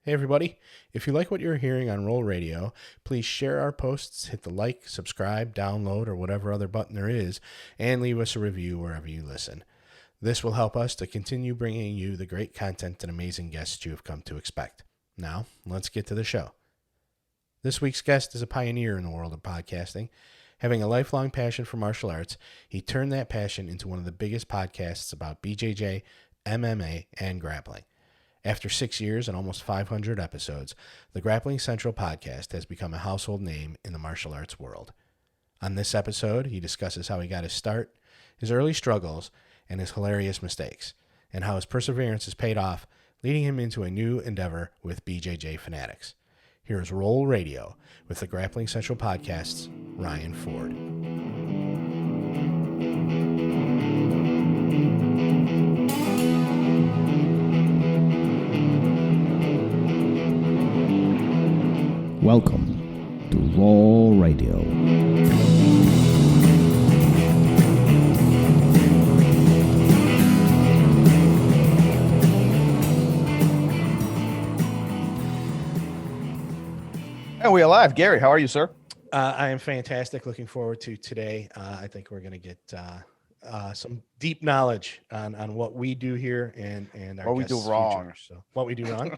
Hey everybody, if you like what you're hearing on Roll Radio, please share our posts, hit the like, subscribe, download, or whatever other button there is, and leave us a review wherever you listen. This will help us to continue bringing you the great content and amazing guests you have come to expect. Now, let's get to the show. This week's guest is a pioneer in the world of podcasting. Having a lifelong passion for martial arts, he turned that passion into one of the biggest podcasts about BJJ, MMA, and grappling. After 6 years and almost 500 episodes, the Grappling Central Podcast has become a household name in the martial arts world. On this episode, he discusses how he got his start, his early struggles, and his hilarious mistakes, and how his perseverance has paid off, leading him into a new endeavor with BJJ Fanatics. Here's Roll Radio with the Grappling Central Podcast's Ryan Ford. Welcome to Roll Radio. And we're live. Gary, how are you, sir? I am fantastic. Looking forward to today. I think we're going to get some deep knowledge on what we do here and our what we do wrong. Future. So what we do wrong.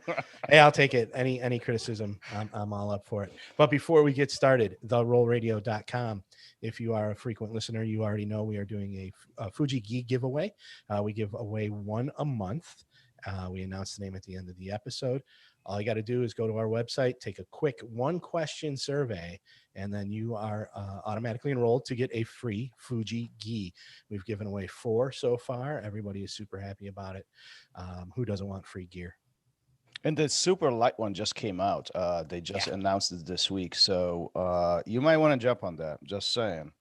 Hey, I'll take it. Any criticism, I'm all up for it. But before we get started, therollradio.com. If you are a frequent listener, you already know we are doing a Fuji gi giveaway. We give away one a month. We announce the name at the end of the episode. All you got to do is go to our website, take a quick one-question survey, and then you are automatically enrolled to get a free Fuji gi. We've given away 4 so far. Everybody is super happy about it. Who doesn't want free gear? And the super light one just came out. They just announced it this week. So you might want to jump on that. Just saying.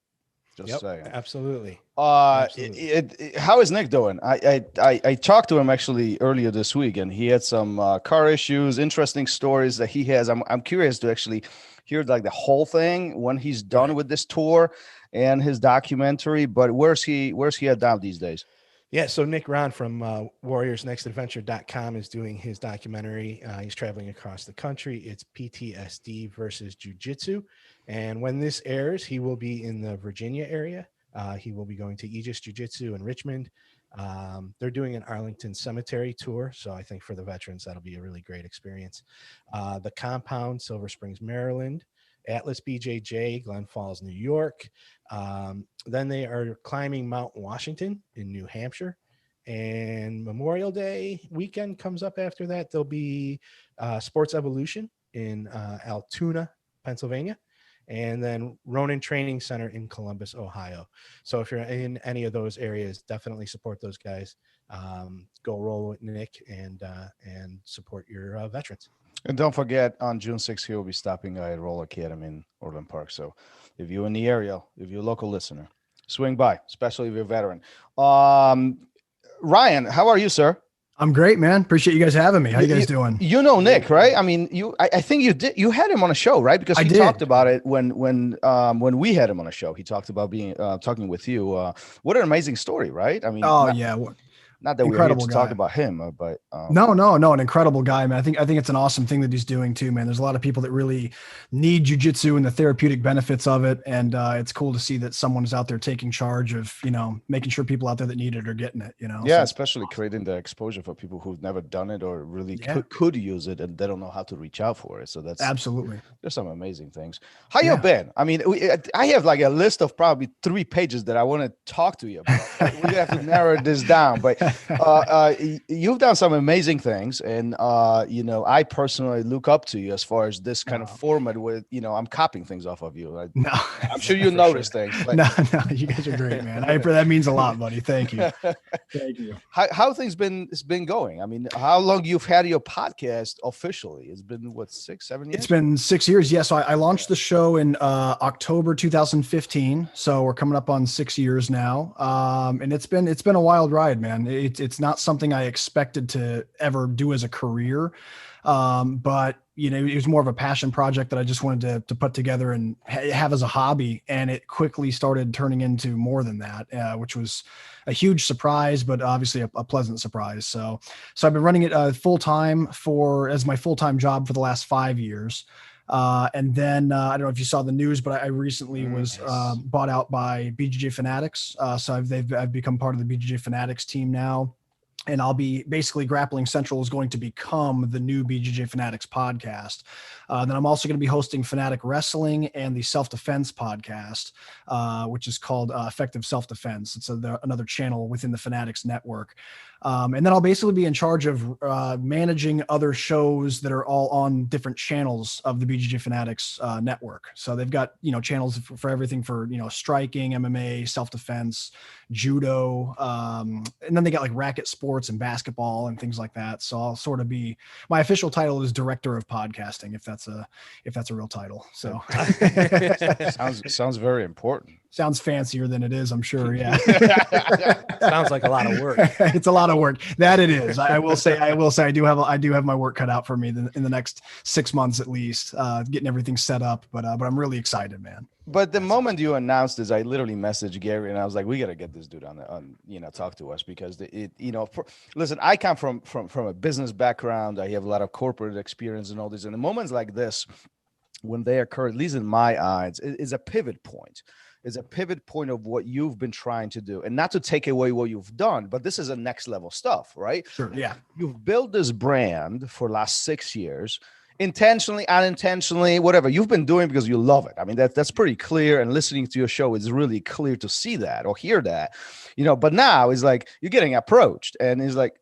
Just saying. Absolutely. How is Nick doing? I talked to him actually earlier this week, and he had some car issues, interesting stories that he has. I'm curious to actually hear like the whole thing when he's done with this tour and his documentary. But where's he at now these days? Yeah, so Nick Ron from warriorsnextadventure.com is doing his documentary. He's traveling across the country. It's PTSD versus Jiu-Jitsu. And when this airs, he will be in the Virginia area. He will be going to Aegis Jiu-Jitsu in Richmond. They're doing an Arlington Cemetery tour. So I think for the veterans, that'll be a really great experience. The Compound, Silver Springs, Maryland. Atlas BJJ, Glen Falls, New York. Then they are climbing Mount Washington in New Hampshire. And Memorial Day weekend comes up after that. There'll be Sports Evolution in Altoona, Pennsylvania. And then Ronin Training Center in Columbus, Ohio. So if you're in any of those areas, definitely support those guys. Go roll with Nick and support your veterans. And don't forget, on June 6th, he will be stopping at Roll Academy in Orland Park. So if you're in the area, if you're a local listener, swing by, especially if you're a veteran. Ryan, how are you, sir? I'm great, man. Appreciate you guys having me. How you guys doing? You know Nick, right? I mean, I think you had him on a show, right? Because he talked about it when we had him on a show. He talked about being talking with you. What an amazing story, right? I mean, not that we're here to talk about him, but no, an incredible guy, man. I think it's an awesome thing that he's doing too, man. There's a lot of people that really need jiu-jitsu and the therapeutic benefits of it, and it's cool to see that someone is out there taking charge of, making sure people out there that need it are getting it. Yeah, so especially creating the exposure for people who've never done it or really could use it, and they don't know how to reach out for it. So that's absolutely. There's some amazing things. How you been? I mean, I have like a list of probably 3 pages that I want to talk to you about. We have to narrow this down, but. You've done some amazing things, and I personally look up to you as far as this kind of format with I'm copying things off of you. I'm sure you notice things. But... No, you guys are great, man. That means a lot, buddy. Thank you. Thank you. How things been going? I mean, how long you've had your podcast officially? It's been what, 6, 7 years? It's been 6 years. Yeah. So I launched the show in October 2015. So we're coming up on 6 years now. And it's been a wild ride, man. It's not something I expected to ever do as a career. But it was more of a passion project that I just wanted to put together and have as a hobby. And it quickly started turning into more than that, which was a huge surprise, but obviously a pleasant surprise. So I've been running it full time as my full-time job for the last 5 years. And then I don't know if you saw the news, but I recently was bought out by BJJ Fanatics. So I've become part of the BJJ Fanatics team now. And I'll be basically Grappling Central is going to become the new BJJ Fanatics podcast. Then I'm also going to be hosting Fanatic Wrestling and the Self-Defense podcast, which is called Effective Self-Defense. It's another channel within the Fanatics network. And then I'll basically be in charge of managing other shows that are all on different channels of the BJJ Fanatics network. So they've got, channels for everything for, striking, MMA, self-defense, judo. And then they got like racket sports and basketball and things like that. So I'll sort of be, my official title is Director of Podcasting, if that's a real title. So sounds very important. Sounds fancier than it is, I'm sure. Yeah. Sounds like a lot of work. It's a lot of work. That it is. I will say I do have my work cut out for me in the next 6 months at least, getting everything set up. But I'm really excited, man. But the moment you announced this, I literally messaged Gary and I was like, we got to get this dude on, talk to us because listen, I come from a business background. I have a lot of corporate experience and all this. And the moments like this, when they occur, at least in my eyes, is a pivot point. Is a pivot point of what you've been trying to do, and not to take away what you've done, but this is a next level stuff, right? Sure. Yeah. You've built this brand for the last 6 years, intentionally, unintentionally, whatever you've been doing because you love it. I mean, that's pretty clear. And listening to your show is really clear to see that or hear that, but now it's like you're getting approached and it's like,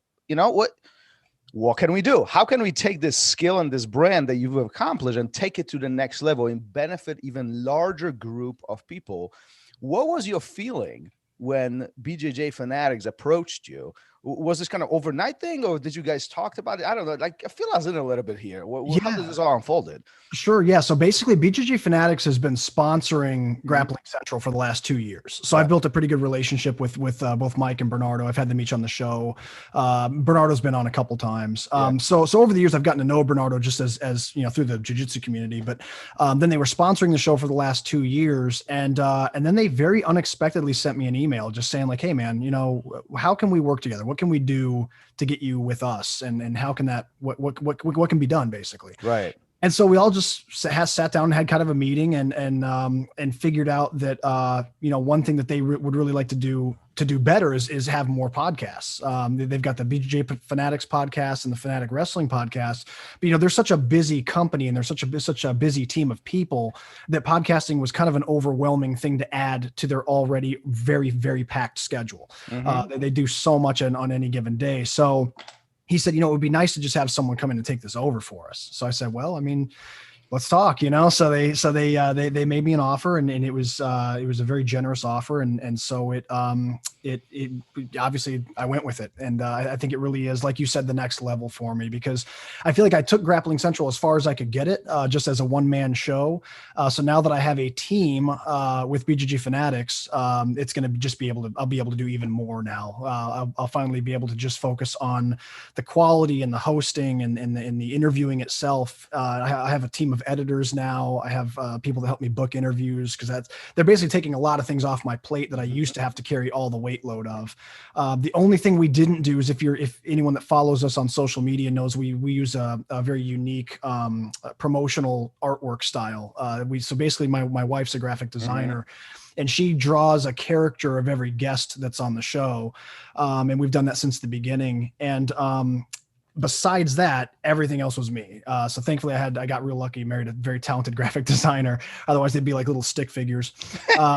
what can we do? How can we take this skill and this brand that you've accomplished and take it to the next level and benefit even larger group of people? What was your feeling when BJJ Fanatics approached you? Was this kind of overnight thing or did you guys talk about it? I don't know. Like, I feel I was in a little bit here. How does this all unfolded? Sure. Yeah. So basically BJJ Fanatics has been sponsoring Grappling Central for the last 2 years. So I've built a pretty good relationship with both Mike and Bernardo. I've had them each on the show. Bernardo's been on a couple times. So over the years, I've gotten to know Bernardo just as through the jiu-jitsu community, but then they were sponsoring the show for the last 2 years. And then they very unexpectedly sent me an email just saying like, hey man, how can we work together? What can we do to get you with us? And how can that, what can be done basically? Right. And so we all just sat down and had kind of a meeting and figured out that, one thing that they would really like to do better is have more podcasts. They've got the BJJ Fanatics podcast and the Fanatic Wrestling podcast, but they're such a busy company and they're such a busy team of people that podcasting was kind of an overwhelming thing to add to their already very, very packed schedule. Mm-hmm. They do so much on any given day. So he said, it would be nice to just have someone come in and take this over for us. So I said, well, I mean, let's talk, So they made me an offer and it was a very generous offer. And so it obviously I went with it. And I think it really is, like you said, the next level for me because I feel like I took Grappling Central as far as I could get it, just as a one-man show. So now that I have a team with BJJ Fanatics, it's going to just I'll be able to do even more now. I'll finally be able to just focus on the quality and the hosting and the interviewing itself. I have a team of editors now. I have people that help me book interviews because they're basically taking a lot of things off my plate that I used to have to carry all the weight load of. The only thing we didn't do is if anyone that follows us on social media knows we use a very unique promotional artwork style. So basically my wife's a graphic designer. Mm-hmm. And she draws a character of every guest that's on the show. And we've done that since the beginning. And besides that, everything else was me. So thankfully I got real lucky, married a very talented graphic designer. Otherwise they'd be like little stick figures.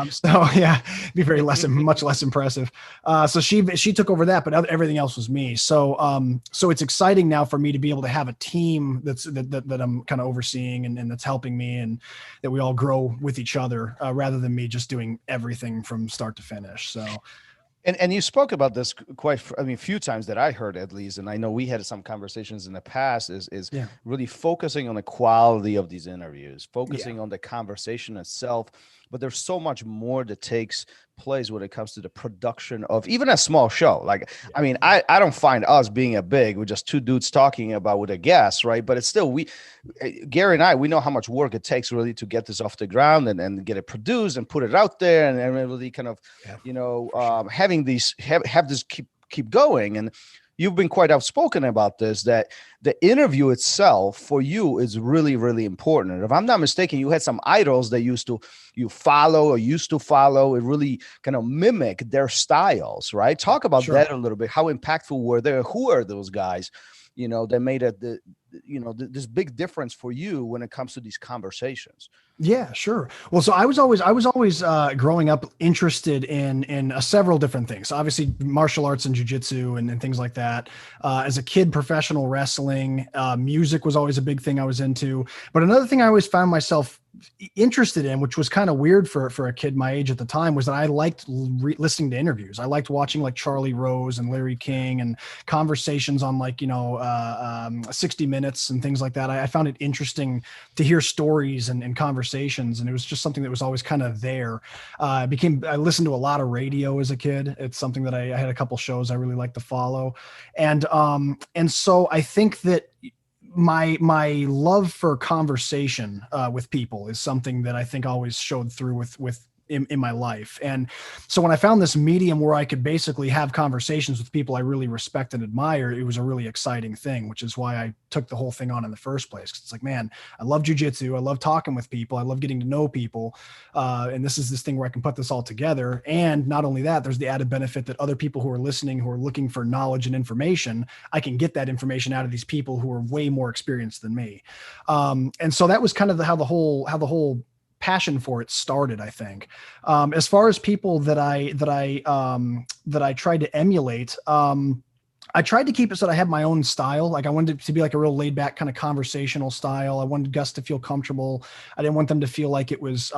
So yeah, it'd be much less impressive. So she took over that, but everything else was me. So it's exciting now for me to be able to have a team that I'm kind of overseeing and that's helping me and that we all grow with each other rather than me just doing everything from start to finish. So. And you spoke about this a few times that I heard at least, and I know we had some conversations in the past is really focusing on the quality of these interviews, focusing on the conversation itself, but there's so much more that takes place when it comes to the production of even a small show. Like, I mean, I don't find us being a big, we're just two dudes talking about with a guest, right? But it's still, Gary and I, we know how much work it takes really to get this off the ground and get it produced and put it out there and really kind of, having these, have this keep going. And you've been quite outspoken about this, that the interview itself for you is really, really important. And if I'm not mistaken, you had some idols that you used to follow and really kind of mimic their styles, right? Talk about that a little bit. How impactful were they? Who are those guys, that made this big difference for you when it comes to these conversations? Yeah, sure. Well, so I was always growing up interested in several different things. Obviously, martial arts and jiu-jitsu and things like that. As a kid, professional wrestling, music was always a big thing I was into. But another thing I always found myself interested in, which was kind of weird for a kid my age at the time, was that I liked listening to interviews. I liked watching like Charlie Rose and Larry King and conversations on 60 Minutes and things like that. I found it interesting to hear stories and conversations, and it was just something that was always kind of there. I listened to a lot of radio as a kid. It's something that I had a couple shows I really like to follow, and so I think that my love for conversation with people is something that I think always showed through in my life. And so when I found this medium where I could basically have conversations with people I really respect and admire, it was a really exciting thing, which is why I took the whole thing on in the first place. It's like, man, I love jujitsu. I love talking with people. I love getting to know people. And this is this thing where I can put this all together. And not only that, there's the added benefit that other people who are listening, who are looking for knowledge and information, I can get that information out of these people who are way more experienced than me. And so that was kind of how the whole passion for it started, I think. As far as people that I tried to emulate, I tried to keep it so that I had my own style. Like I wanted it to be like a real laid back kind of conversational style. I wanted Gus to feel comfortable. I didn't want them to feel like it was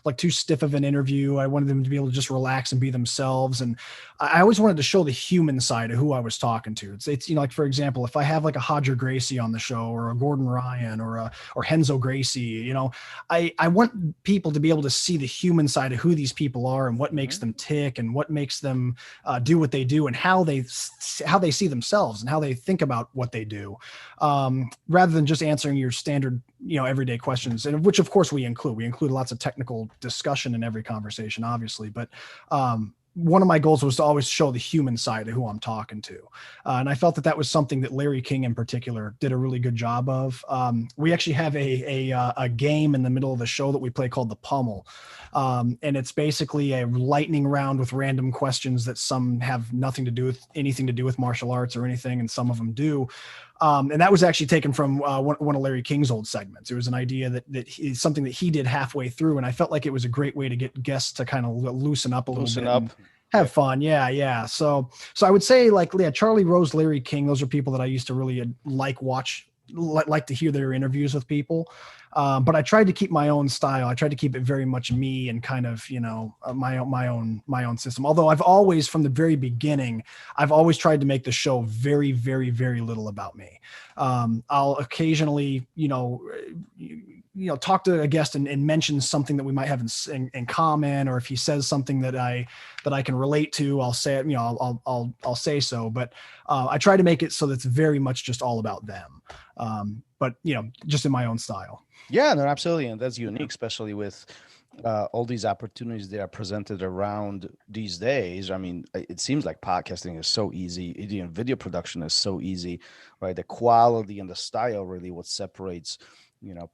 like too stiff of an interview. I wanted them to be able to just relax and be themselves. And I always wanted to show the human side of who I was talking to. It's like, for example, if I have like a Hodger Gracie on the show or a Gordon Ryan or Renzo Gracie, I want people to be able to see the human side of who these people are and what makes them tick and what makes them do what they do and how they see themselves and how they think about what they do, rather than just answering your standard, everyday questions, and which of course we include lots of technical discussion in every conversation, obviously. But one of my goals was to always show the human side of who I'm talking to. And I felt that was something that Larry King in particular did a really good job of. We actually have a game in the middle of the show that we play called the Pummel. And it's basically a lightning round with random questions that some have anything to do with martial arts or anything, and some of them do. And that was actually taken from one of Larry King's old segments. It was an idea that is something that he did halfway through, and I felt like it was a great way to get guests to kind of loosen up a little bit. And have fun. Yeah. So I would say Charlie Rose, Larry King, those are people that I used to really like to hear their interviews with people. But I tried to keep my own style. I tried to keep it very much me and kind of, my own system. Although I've always, from the very beginning, I've always tried to make the show very, very, very little about me. I'll occasionally, talk to a guest and mention something that we might have in common, or if he says something that I can relate to, I'll say it, I'll say so. But I try to make it so that it's very much just all about them. But just in my own style. Yeah, no, absolutely. And that's unique, especially with all these opportunities that are presented around these days. I mean, it seems like podcasting is so easy. Video production is so easy, right? The quality and the style really what separates,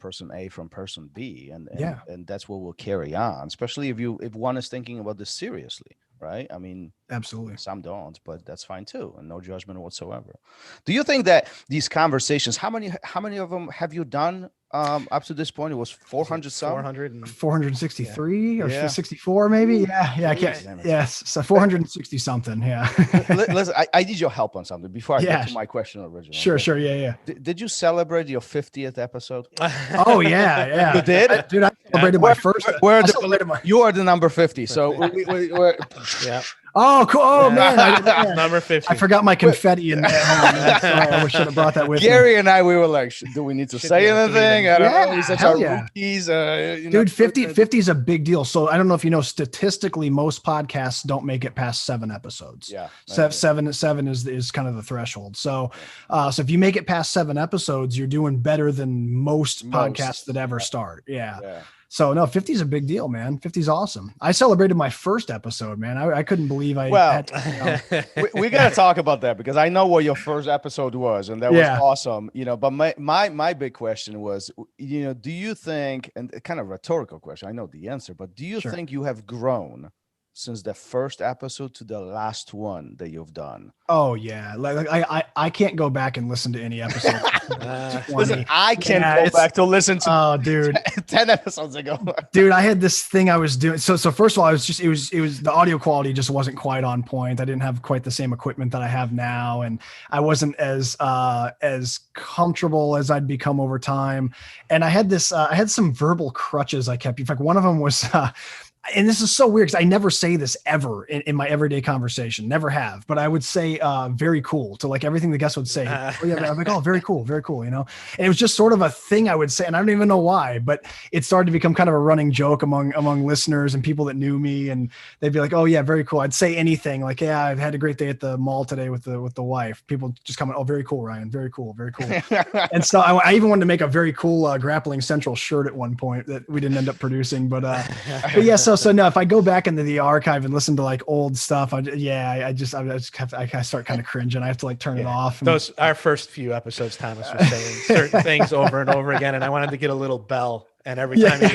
person A from person B. And that's what will carry on, especially if one is thinking about this seriously, right? I mean, absolutely. Some don't, but that's fine too. And no judgment whatsoever. Do you think that these conversations, how many of them have you done up to this point? It was 400 some? 463 or 64 maybe. Yeah. I can't. Yes. So 460 something. Yeah. Listen, I need your help on something before I get to my question originally. Sure. Yeah. Did you celebrate your 50th episode? Oh yeah. You did? Dude, celebrated my first. You are the number 50. So we're Yeah. Oh, cool. Oh, man. Number 50. I forgot my confetti in there. I should have brought that with Gary me. and I, we were like, do we need to say anything? I don't know. He's such hell our yeah. rookies. Dude, 50 is a big deal. So I don't know if you know, statistically, most podcasts don't make it past 7 episodes. Yeah. Seven is kind of the threshold. So, so if you make it past 7 episodes, you're doing better than most podcasts that ever start. Yeah. So no, 50 is a big deal, man. 50 is awesome. I celebrated my first episode, man. I couldn't believe I had to, we got to talk about that because I know what your first episode was, and that was awesome, but my big question was, do you think, and kind of rhetorical question, I know the answer, but do you think you have grown since the first episode to the last one that you've done? Oh yeah. Like I can't go back and listen to any episode. Listen, I can't go back to listen to dude 10 episodes ago. Dude, I had this thing I was doing. So first of all, it was the audio quality just wasn't quite on point. I didn't have quite the same equipment that I have now. And I wasn't as comfortable as I'd become over time. And I had some verbal crutches I kept. In fact, one of them was, and this is so weird because I never say this ever in my everyday conversation, never have, but I would say very cool to like everything the guest would say. I'm like, oh, very cool, and it was just sort of a thing I would say, and I don't even know why, but it started to become kind of a running joke among listeners and people that knew me, and they'd be like, oh yeah, very cool. I'd say anything like, yeah, I've had a great day at the mall today with the wife. People just comment, oh, very cool, Ryan, very cool. And so I even wanted to make a very cool Grappling Central shirt at one point that we didn't end up producing, but yeah. So no, if I go back into the archive and listen to like old stuff, I start kind of cringing. I have to like turn it off. Those our first few episodes, Thomas was saying certain things over and over again, and I wanted to get a little bell. And every time you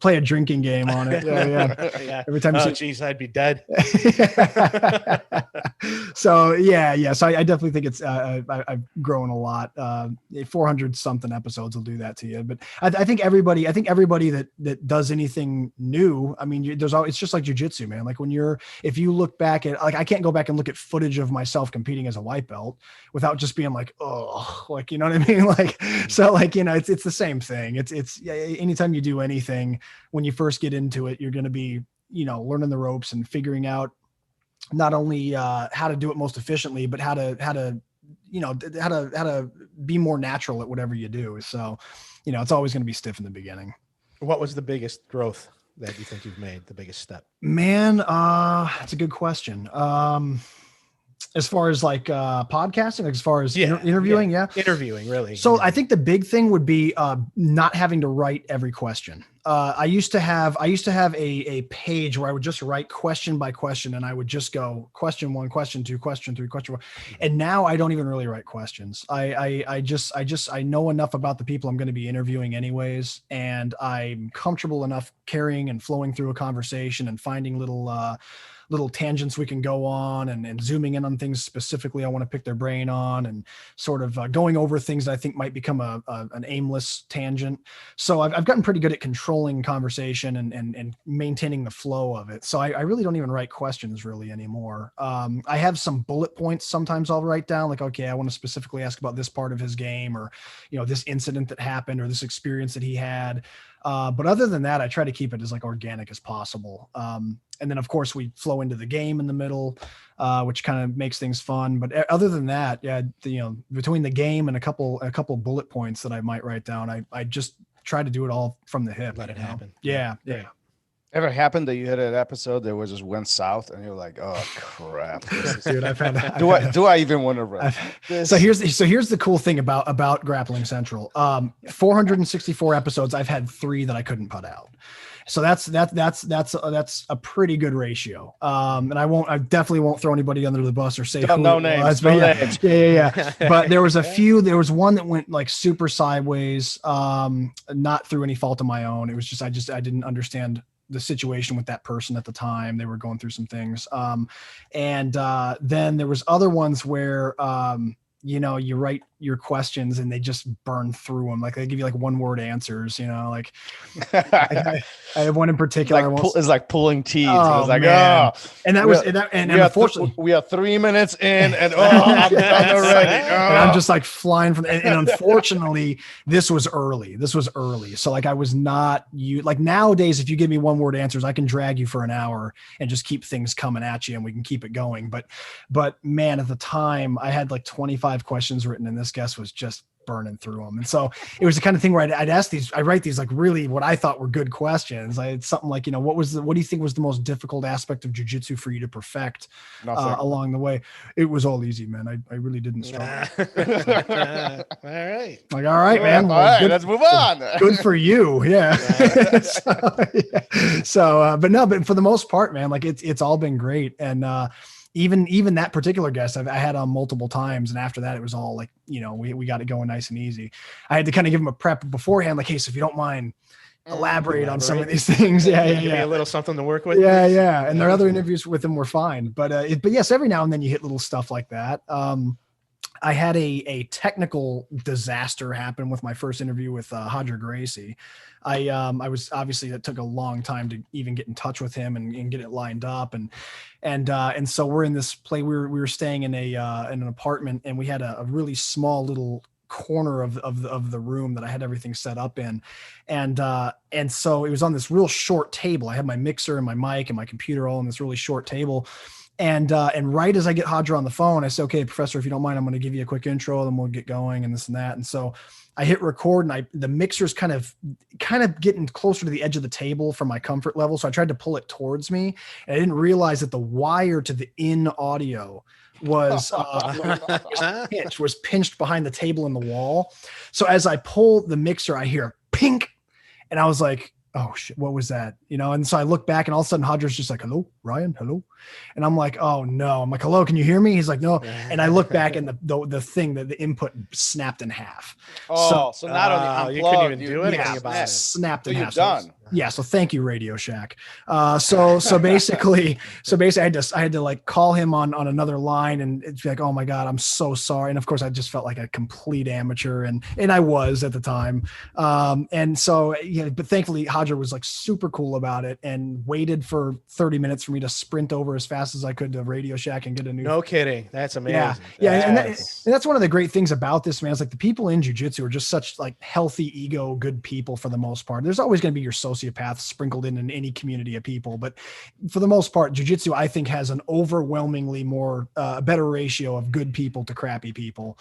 play a drinking game on it. Yeah. Every time geez, I'd be dead. So yeah. So I definitely think it's I've grown a lot. 400 something episodes will do that to you. But I think everybody that does anything new, I mean, it's just like jujitsu, man. Like if you look back at, like, I can't go back and look at footage of myself competing as a white belt without just being like, oh, like, you know what I mean? Like, so like, it's the same thing. It's anytime you do anything, when you first get into it, you're going to be, learning the ropes and figuring out not only how to do it most efficiently, but how to be more natural at whatever you do. So, it's always going to be stiff in the beginning. What was the biggest growth that you think you've made, the biggest step? Man, that's a good question. As far as like podcasting, like as far as interviewing, interviewing, really. So I think the big thing would be not having to write every question. I used to have a page where I would just write question by question, and I would just go question 1, question 2, question 3, question 4. And now I don't even really write questions. I know enough about the people I'm going to be interviewing anyways, and I'm comfortable enough carrying and flowing through a conversation and finding little tangents we can go on and zooming in on things specifically I want to pick their brain on, and sort of going over things that I think might become an aimless tangent. So I've gotten pretty good at controlling conversation and maintaining the flow of it. So I really don't even write questions really anymore. I have some bullet points sometimes I'll write down, like, okay, I want to specifically ask about this part of his game, or, this incident that happened, or this experience that he had. But other than that, I try to keep it as like organic as possible. And then of course we flow into the game in the middle, which kind of makes things fun. But other than that, between the game and a couple bullet points that I might write down, I just try to do it all from the hip. Let it happen. Yeah. Ever happened that you had an episode that was just went south and you're like, oh crap, dude, I've had. Do I even want to run this? So here's the cool thing about Grappling Central. 464 episodes. I've had 3 that I couldn't put out. So that's a pretty good ratio. And I definitely won't throw anybody under the bus or say no names. Yeah. But there was one that went like super sideways, not through any fault of my own. It was just I didn't understand the situation with that person at the time. They were going through some things. And then there was other ones where, you write your questions and they just burn through them. Like they give you like 1-word answers, like I have one in particular. It's like pulling teeth. Oh, it's like, man. And that was, unfortunately we are 3 minutes in and I'm done already. And I'm just like flying from, and unfortunately this was early. So like I was not like nowadays, if you give me 1-word answers, I can drag you for an hour and just keep things coming at you and we can keep it going. But man, at the time I had like 25 questions written and this guest was just burning through them. And so it was the kind of thing where I write these like really what I thought were good questions. I had something like, what do you think was the most difficult aspect of jiu-jitsu for you to perfect along the way? It was all easy, man. I really didn't struggle. All right. Like, all right, man. Well, all right, good, let's move on. Good for you. Yeah. But for the most part, man, like it's all been great. And, even that particular guest I had on multiple times. And after that, it was all like, we got it going nice and easy. I had to kind of give him a prep beforehand, like, hey, so if you don't mind, elaborate on some of these things. Give me a little something to work with. Yeah. And their other interviews with him were fine. But yes, every now and then you hit little stuff like that. I had a technical disaster happen with my first interview with Hodger Gracie. I was obviously, it took a long time to even get in touch with him and get it lined up. And so we're in this play. We were staying in an apartment and we had a really small little corner of the room that I had everything set up in. And so it was on this real short table. I had my mixer and my mic and my computer all on this really short table. And right as I get Hodger on the phone, I say, okay, Professor, if you don't mind, I'm going to give you a quick intro, then we'll get going and this and that. And so I hit record and the mixer's kind of getting closer to the edge of the table from my comfort level. So I tried to pull it towards me and I didn't realize that the wire to the in audio was pinched behind the table in the wall. So as I pull the mixer, I hear pink and I was like, oh shit, what was that? And so I look back and all of a sudden Hodger's just like, hello, Ryan, hello. And I'm like, oh no. I'm like, hello, can you hear me? He's like, no. And I look back and the input snapped in half. So not only you couldn't even do anything about it. Snapped in half. Done. Yeah. So thank you, Radio Shack. So basically I had to like call him on another line and it's like, oh my God, I'm so sorry. And of course I just felt like a complete amateur and I was at the time. And so, but thankfully Hodger was like super cool about it and waited for 30 minutes for me to sprint over as fast as I could to Radio Shack and get a new. No kidding. That's amazing. Yeah. And that's one of the great things about this, man. It's like the people in jiu-jitsu are just such like healthy ego, good people for the most part. There's always going to be your sociopaths sprinkled in any community of people, but for the most part, jiu-jitsu, I think, has an overwhelmingly better ratio of good people to crappy people,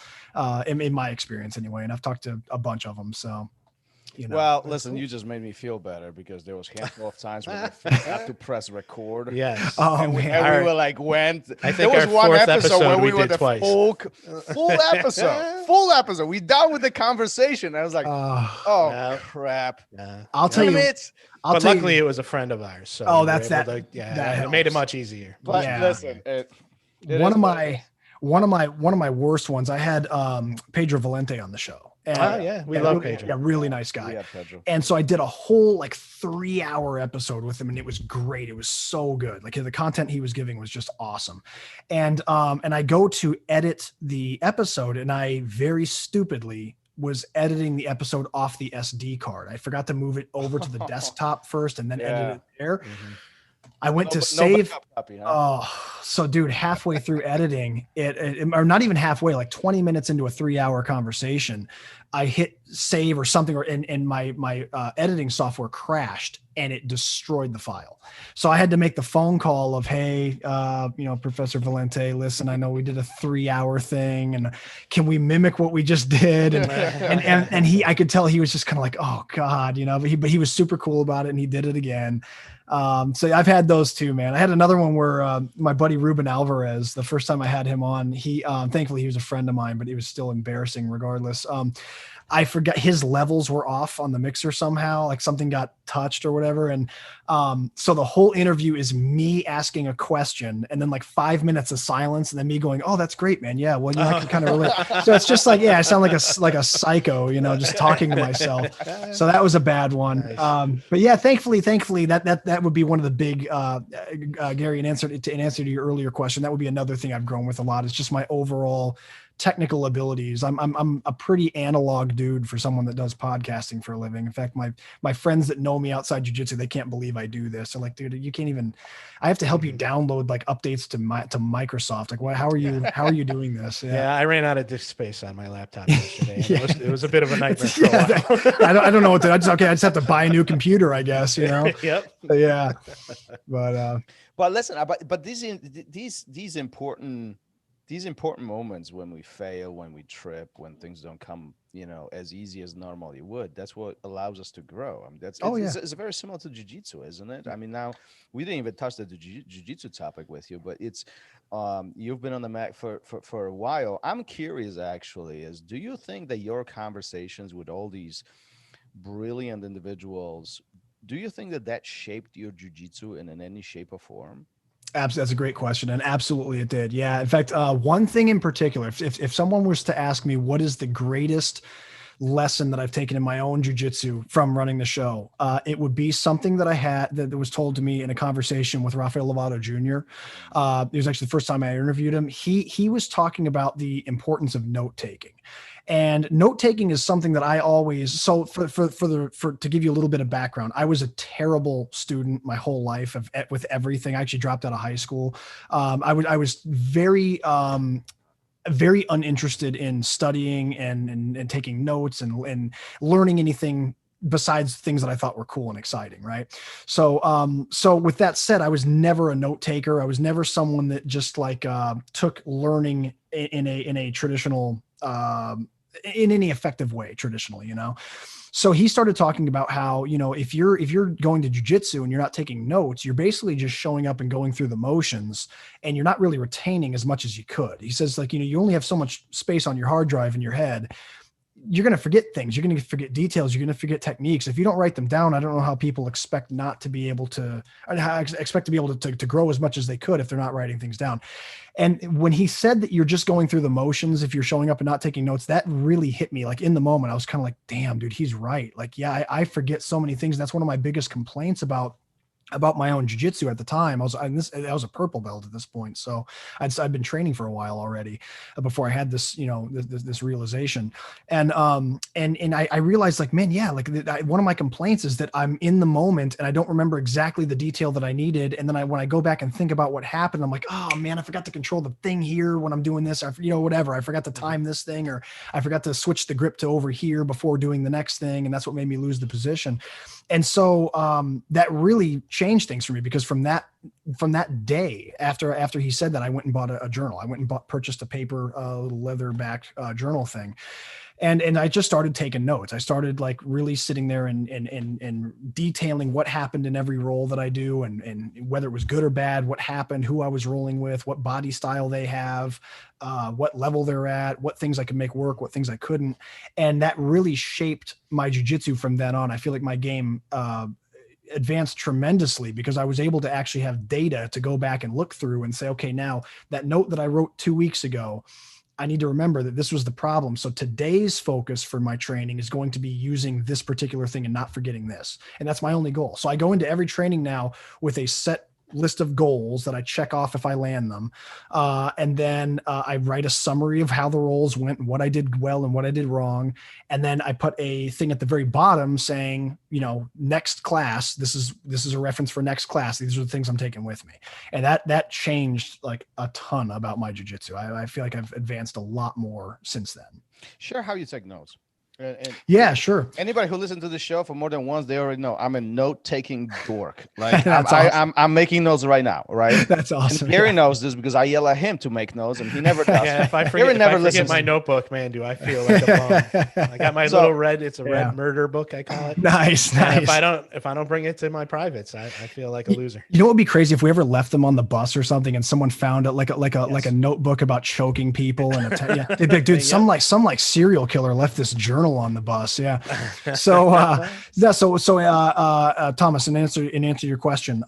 in my experience anyway. And I've talked to a bunch of them. So, well, listen, you just made me feel better because there was a handful of times when I have to press record. Yes. And we were like, I think there was one episode where we were did twice. full episode. We done with the conversation. I was like, crap. Yeah. I'll tell you. But luckily, it was a friend of ours. So that's that. It made it much easier. But listen, one of my worst ones. I had Pedro Valente on the show. And, we love Pedro. Yeah, really nice guy. Yeah, Pedro. And so I did a whole 3-hour episode with him, and it was great. It was so good. Like the content he was giving was just awesome. And I go to edit the episode, and I very stupidly was editing the episode off the SD card. I forgot to move it over to the desktop first, and then edit it there. Mm-hmm. I went to save. Copy, huh? So dude, halfway through editing it, or not even halfway, like 20 minutes into a 3-hour conversation, I hit save or something, and my editing software crashed and it destroyed the file. So I had to make the phone call of, hey, Professor Valente, listen, I know we did a 3-hour thing, and can we mimic what we just did? And I could tell he was just kind of like, oh God, but he was super cool about it, and he did it again. So I've had those too, man. I had another one where my buddy Ruben Alvarez, the first time I had him on, he thankfully he was a friend of mine, but it was still embarrassing regardless. I forgot his levels were off on the mixer somehow, like something got touched or whatever. And so the whole interview is me asking a question and then like 5 minutes of silence and then me going, oh, that's great, man. Yeah. Well, I can kind of relate. So it's just like, I sound like a psycho, just talking to myself. So that was a bad one. Nice. But yeah, thankfully that would be one of the big, Gary, in answer to your earlier question, that would be another thing I've grown with a lot. It's just my overall technical abilities. I'm a pretty analog dude for someone that does podcasting for a living. In fact, my friends that know me outside jiu-jitsu, they can't believe I do this. They're like, dude, you can't even, I have to help you download like updates to Microsoft. Like, how are you doing this? Yeah, I ran out of disk space on my laptop yesterday. Yeah. It was a bit of a nightmare for a while. I don't know what to, I just have to buy a new computer, I guess, you know? Yep. Yeah. But listen, but these important moments when we fail, when we trip, when things don't come, as easy as normally would, that's what allows us to grow. I mean, it's very similar to jiu-jitsu, isn't it? I mean, now we didn't even touch the jiu-jitsu topic with you, but it's you've been on the mat for a while. I'm curious, actually, do you think that your conversations with all these brilliant individuals, do you think that shaped your jiu-jitsu in any shape or form? Absolutely. That's a great question. And absolutely it did. Yeah. In fact, one thing in particular, if someone was to ask me, what is the greatest lesson that I've taken in my own jiu-jitsu from running the show, it would be something that I had that was told to me in a conversation with Rafael Lovato Jr. It was actually the first time I interviewed him. He was talking about the importance of note-taking. And note-taking is something that I always, so to give you a little bit of background, I was a terrible student my whole life with everything. I actually dropped out of high school. I was very uninterested in studying and taking notes and learning anything besides things that I thought were cool and exciting. Right. So with that said, I was never a note taker. I was never someone that just took learning in a traditional, in any effective way traditionally, So he started talking about how, if you're going to jiu-jitsu and you're not taking notes, you're basically just showing up and going through the motions and you're not really retaining as much as you could. He says you only have so much space on your hard drive in your head. You're going to forget things. You're going to forget details. You're going to forget techniques. If you don't write them down, I don't know how people expect to be able to grow as much as they could if they're not writing things down. And when he said that you're just going through the motions, if you're showing up and not taking notes, that really hit me. Like in the moment, I was kind of like, damn, dude, he's right. Like, yeah, I forget so many things. That's one of my biggest complaints about my own jiu-jitsu at the time. I was a purple belt at this point. So I'd been training for a while already before I had this, this realization. And I realized one of my complaints is that I'm in the moment and I don't remember exactly the detail that I needed. And then when I go back and think about what happened, I'm like, oh man, I forgot to control the thing here when I'm doing this, whatever. I forgot to time this thing, or I forgot to switch the grip to over here before doing the next thing. And that's what made me lose the position. And so that really changed things for me, because from that day after he said that, I went and bought a journal. I went and purchased a paper, little leather back journal thing. And I just started taking notes. I started really sitting there and detailing what happened in every roll that I do, and whether it was good or bad, what happened, who I was rolling with, what body style they have, what level they're at, what things I could make work, what things I couldn't. And that really shaped my jiu-jitsu from then on. I feel like my game advanced tremendously because I was able to actually have data to go back and look through and say, okay, now that note that I wrote 2 weeks ago, I need to remember that this was the problem. So today's focus for my training is going to be using this particular thing and not forgetting this. And that's my only goal. So I go into every training now with a set list of goals that I check off if I land them. And then I write a summary of how the rolls went and what I did well and what I did wrong. And then I put a thing at the very bottom saying, next class, this is a reference for next class. These are the things I'm taking with me. And that changed a ton about my jiu-jitsu. I feel like I've advanced a lot more since then. Share how you take notes. Yeah, sure. Anybody who listened to the show for more than once, they already know I'm a note-taking dork. Awesome. I'm making notes right now, right? That's awesome. And Gary knows this because I yell at him to make notes, and he never does. Yeah, if I forget my notebook, man, do I feel like a bum. I got my little red. It's a red murder book, I call it. Nice. If I don't bring it to my privates, I feel like a loser. You know what would be crazy if we ever left them on the bus or something, and someone found it like a notebook about choking people, and they'd be like, dude, some serial killer left this journal on the bus. Yeah. So, Thomas, in answer to your question.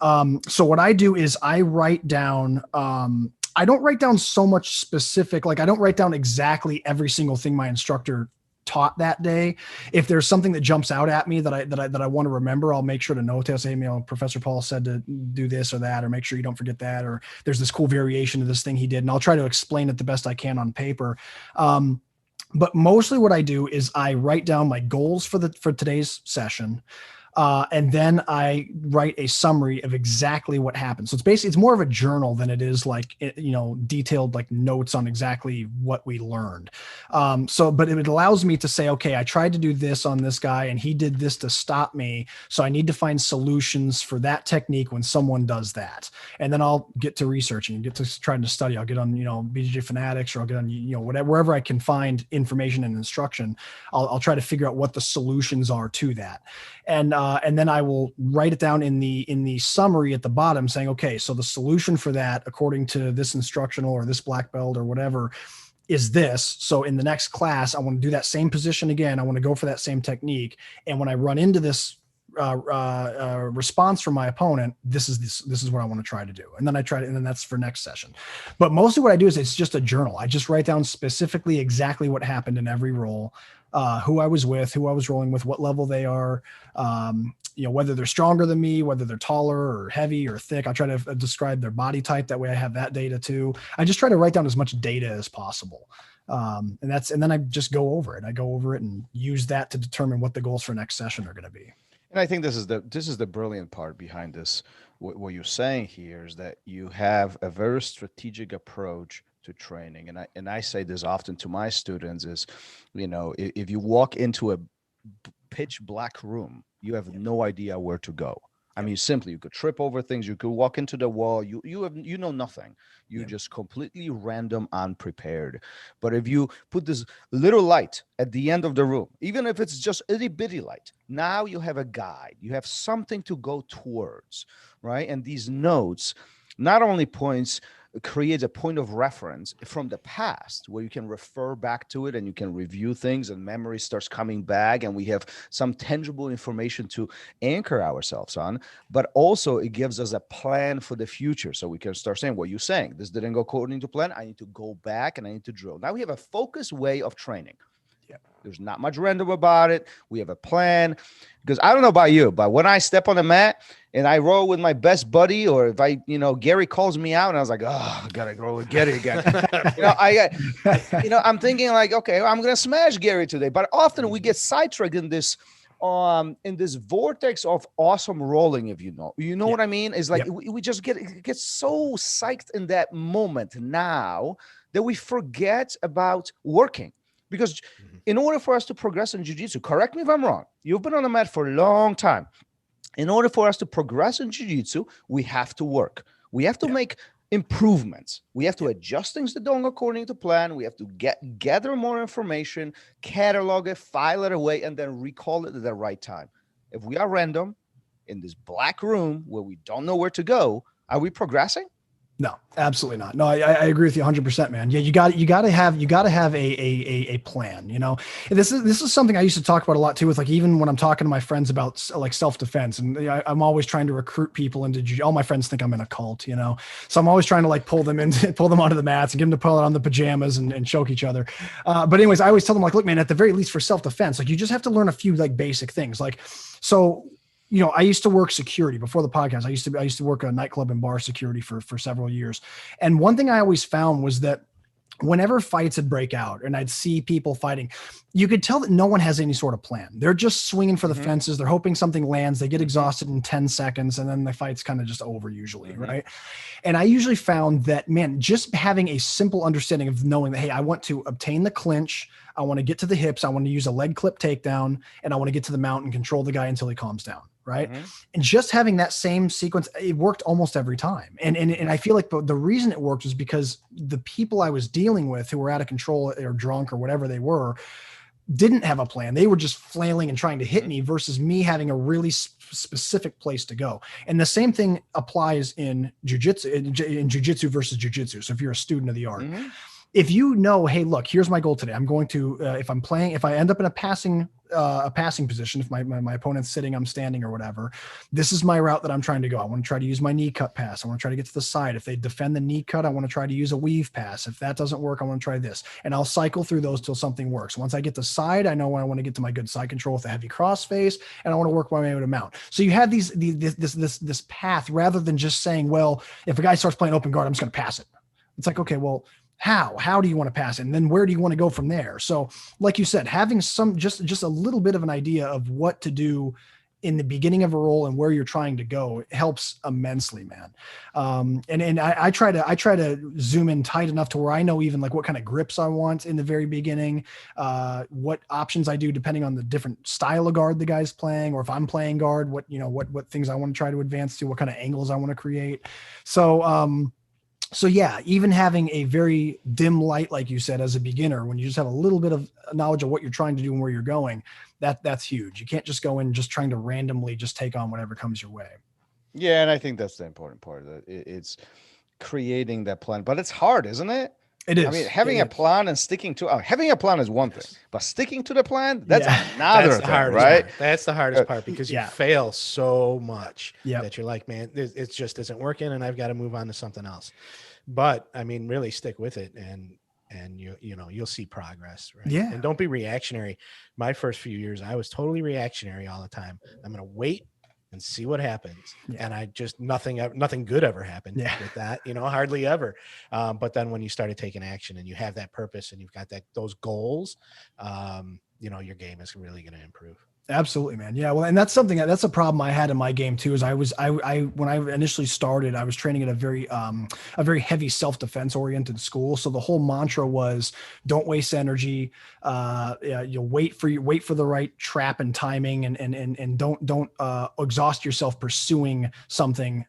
So what I do is I write down, I don't write down so much specific, I don't write down exactly every single thing my instructor taught that day. If there's something that jumps out at me that I want to remember, I'll make sure to note. I'll say, Professor Paul said to do this or that, or make sure you don't forget that, or there's this cool variation of this thing he did. And I'll try to explain it the best I can on paper. But mostly what I do is I write down my goals for today's session. And then I write a summary of exactly what happened. So it's more of a journal than it is like, detailed like notes on exactly what we learned. But it allows me to say, okay, I tried to do this on this guy and he did this to stop me. So I need to find solutions for that technique when someone does that. And then I'll get to researching and get to trying to study. I'll get on, BJJ Fanatics, or I'll get on, wherever I can find information and instruction. I'll try to figure out what the solutions are to that. And then I will write it down in the summary at the bottom saying, okay, so the solution for that, according to this instructional or this black belt or whatever, is this. So in the next class, I want to do that same position again. I want to go for that same technique. And when I run into this response from my opponent, this is what I want to try to do. And then and then that's for next session. But mostly what I do is it's just a journal. I just write down specifically exactly what happened in every roll, who I was with, who I was rolling with, what level they are, whether they're stronger than me, whether they're taller or heavy or thick. I try to describe their body type. That way I have that data too. I just try to write down as much data as possible. And then I just go over it. I go over it and use that to determine what the goals for next session are going to be. And I think this is the brilliant part behind this. What you're saying here is that you have a very strategic approach to training. And I say this often to my students is, if you walk into a pitch black room, you have no idea where to go. I mean, simply, you could trip over things. You could walk into the wall. You know nothing. You're just completely random, unprepared. But if you put this little light at the end of the room, even if it's just a itty bitty light, now you have a guide. You have something to go towards, right? And these notes not only creates a point of reference from the past where you can refer back to it and you can review things and memory starts coming back and we have some tangible information to anchor ourselves on, but also it gives us a plan for the future. So we can start saying, what you're saying, this didn't go according to plan. I need to go back and I need to drill. Now we have a focused way of training. There's not much random about it. We have a plan, because I don't know about you, but when I step on the mat and I roll with my best buddy, or if Gary calls me out and I was like, oh, I gotta roll with Gary again. I'm thinking like, okay, I'm going to smash Gary today. But often we get sidetracked in this vortex of awesome rolling. If you know what I mean? It's like we just get so psyched in that moment now that we forget about working. Because in order for us to progress in jiu-jitsu, correct me if I'm wrong, you've been on the mat for a long time. In order for us to progress in jiu-jitsu, we have to work. We have to make improvements. We have to adjust things that don't go according to plan. We have to gather more information, catalog it, file it away, and then recall it at the right time. If we are random in this black room where we don't know where to go, are we progressing? No, absolutely not. No, I agree with you 100%, man. Yeah, you got to have a plan. This is something I used to talk about a lot too. With like, even when I'm talking to my friends about like self-defense, and I'm always trying to recruit people into. All my friends think I'm in a cult, So I'm always trying to like pull them onto the mats and get them to pull it on the pajamas and choke each other. But anyways, I always tell them like, look, man, at the very least for self-defense, like you just have to learn a few like basic things, like so. I used to work security before the podcast. I used to work a nightclub and bar security for several years. And one thing I always found was that whenever fights would break out and I'd see people fighting, you could tell that no one has any sort of plan. They're just swinging for the fences. They're hoping something lands. They get exhausted in 10 seconds and then the fight's kind of just over usually. Right. And I usually found that, man, just having a simple understanding of knowing that, hey, I want to obtain the clinch. I want to get to the hips. I want to use a leg clip takedown, and I want to get to the mount and control the guy until he calms down. Right. And just having that same sequence, it worked almost every time. And I feel like the reason it worked was because the people I was dealing with who were out of control or drunk or whatever they were, didn't have a plan. They were just flailing and trying to hit me versus me having a really specific place to go. And the same thing applies in jiu-jitsu, in jiu-jitsu versus jiu-jitsu. So if you're a student of the art, if you know, hey, look, here's my goal today. I'm going to, if I end up in a passing a passing position, if my opponent's sitting, I'm standing or whatever, this is my route that I'm trying to go. I want to try to use my knee cut pass. I want to try to get to the side. If they defend the knee cut, I want to try to use a weave pass. If that doesn't work, I want to try this. And I'll cycle through those till something works. Once I get the side, I know when I want to get to my good side control with a heavy cross face, and I want to work my way to mount. So you have this path, rather than just saying, well, if a guy starts playing open guard, I'm just going to pass it. It's like, okay, well, how do you want to pass it? And then where do you want to go from there? So like you said, having some, just a little bit of an idea of what to do in the beginning of a role and where you're trying to go helps immensely, man. And I try to zoom in tight enough to where I know even like what kind of grips I want in the very beginning, what options I do depending on the different style of guard the guy's playing, or if I'm playing guard, what things I want to try to advance to, what kind of angles I want to create. So yeah, even having a very dim light, like you said, as a beginner, when you just have a little bit of knowledge of what you're trying to do and where you're going, that's huge. You can't just go in just trying to randomly just take on whatever comes your way. Yeah, and I think that's the important part of it. It's creating that plan, but it's hard, isn't it? It is. I mean, having a plan and sticking to having a plan is one thing, but sticking to the plan, that's another thing, right? That's the hardest part, because you fail so much that you're like, man, it just isn't working, and I've got to move on to something else. But I mean, really stick with it, and you'll see progress, right? Yeah. And don't be reactionary. My first few years, I was totally reactionary all the time. I'm going to wait and see what happens. Yeah. And I just, nothing good ever happened with that, hardly ever. But then when you started taking action and you have that purpose and you've got those goals, your game is really going to improve. Absolutely, man. Yeah. Well, and that's a problem I had in my game too, is when I initially started, I was training at a very heavy self-defense oriented school. So the whole mantra was, don't waste energy. You'll wait for the right trap and timing, and don't exhaust yourself pursuing something.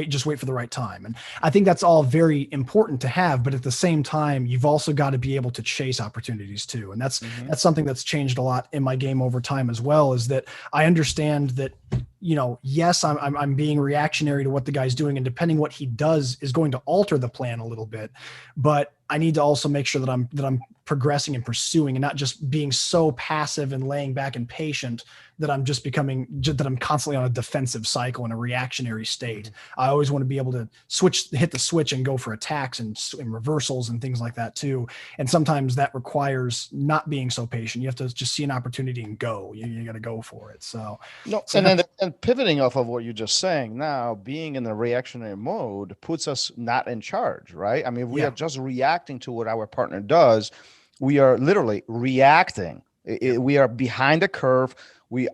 Just wait for the right time. And I think that's all very important to have, but at the same time, you've also got to be able to chase opportunities too. And that's something that's changed a lot in my game over time as well, is that I understand that, yes, I'm being reactionary to what the guy's doing, and depending what he does is going to alter the plan a little bit, but I need to also make sure that I'm progressing and pursuing, and not just being so passive and laying back and patient that I'm that I'm constantly on a defensive cycle in a reactionary state. I always want to be able to hit the switch and go for attacks and reversals and things like that too. And sometimes that requires not being so patient. You have to just see an opportunity and go. You got to go for it. And pivoting off of what you're just saying now, being in a reactionary mode puts us not in charge, right? I mean, we are just reacting to what our partner does. We are literally reacting. We are behind the curve.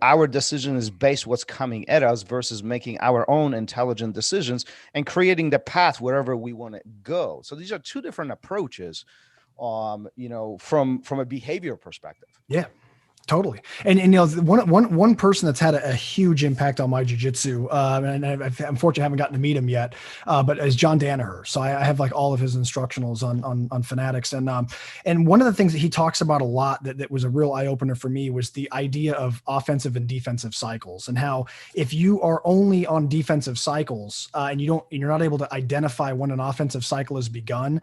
Our decision is based what's coming at us versus making our own intelligent decisions and creating the path wherever we want to go. So these are two different approaches, from a behavior perspective. Yeah. Totally. And one person that's had a huge impact on my jiu-jitsu, and unfortunately I haven't gotten to meet him yet, but is John Danaher. So I have like all of his instructionals on Fanatics. And one of the things that he talks about a lot that was a real eye opener for me was the idea of offensive and defensive cycles, and how if you are only on defensive cycles and you're not able to identify when an offensive cycle has begun,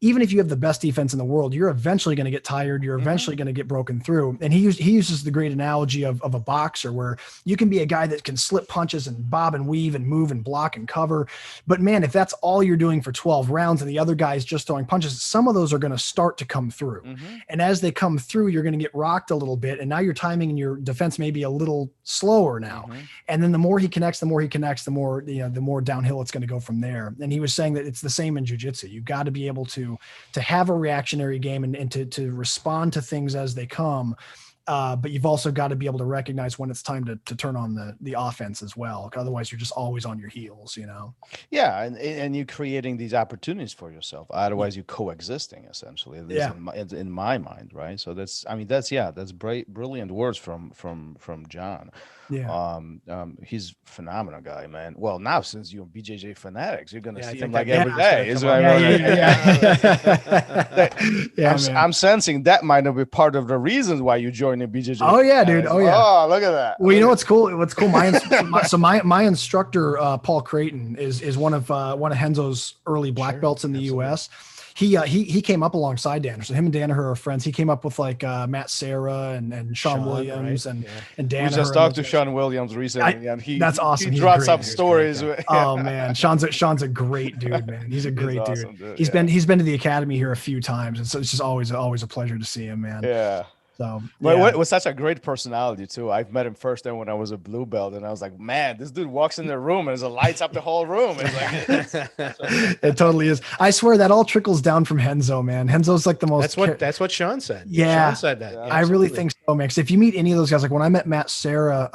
even if you have the best defense in the world, you're eventually going to get tired. You're eventually going to get broken through. And he uses the great analogy of a boxer, where you can be a guy that can slip punches and bob and weave and move and block and cover. But man, if that's all you're doing for 12 rounds and the other guy's just throwing punches, some of those are going to start to come through. And as they come through, you're going to get rocked a little bit. And now your timing and your defense may be a little slower now. And then the more he connects, the more downhill it's going to go from there. And he was saying that it's the same in jiu-jitsu. You've got to be able to have a reactionary game and to respond to things as they come. But you've also got to be able to recognize when it's time to turn on the offense as well. Otherwise, you're just always on your heels, Yeah, and you're creating these opportunities for yourself. Otherwise, you're coexisting essentially. In my mind, right? So that's brilliant words from John. Yeah. He's a phenomenal guy, man. Well, now since you're BJJ Fanatics, you're gonna see him like every day. I'm sensing that might not be part of the reasons why you joined the BJJ. Oh yeah, dude. Oh yeah. Oh, look at that. Well, what's cool? My instructor, Paul Creighton, is one of Renzo's early black belts in the U.S. he came up alongside Danaher. So him and Danaher are friends. He came up with like Matt Serra and Sean Williams, right? and Danaher. We just talked to Sean Williams recently, and that's awesome. He dropped some stories. Oh man, Sean's a great dude, man. He's a great awesome, dude. He's been to the academy here a few times, and so it's just always a pleasure to see him, man. Yeah. So, but was such a great personality too. I've met him first then when I was a blue belt, and I was like, man, this dude walks in the room and there's a lights up the whole room. It's like, it totally is. I swear that all trickles down from Renzo, man. Renzo's like the most. That's what Sean said. Yeah, Sean said that. Yeah, I really think so, man. Because if you meet any of those guys, like when I met Matt Serra,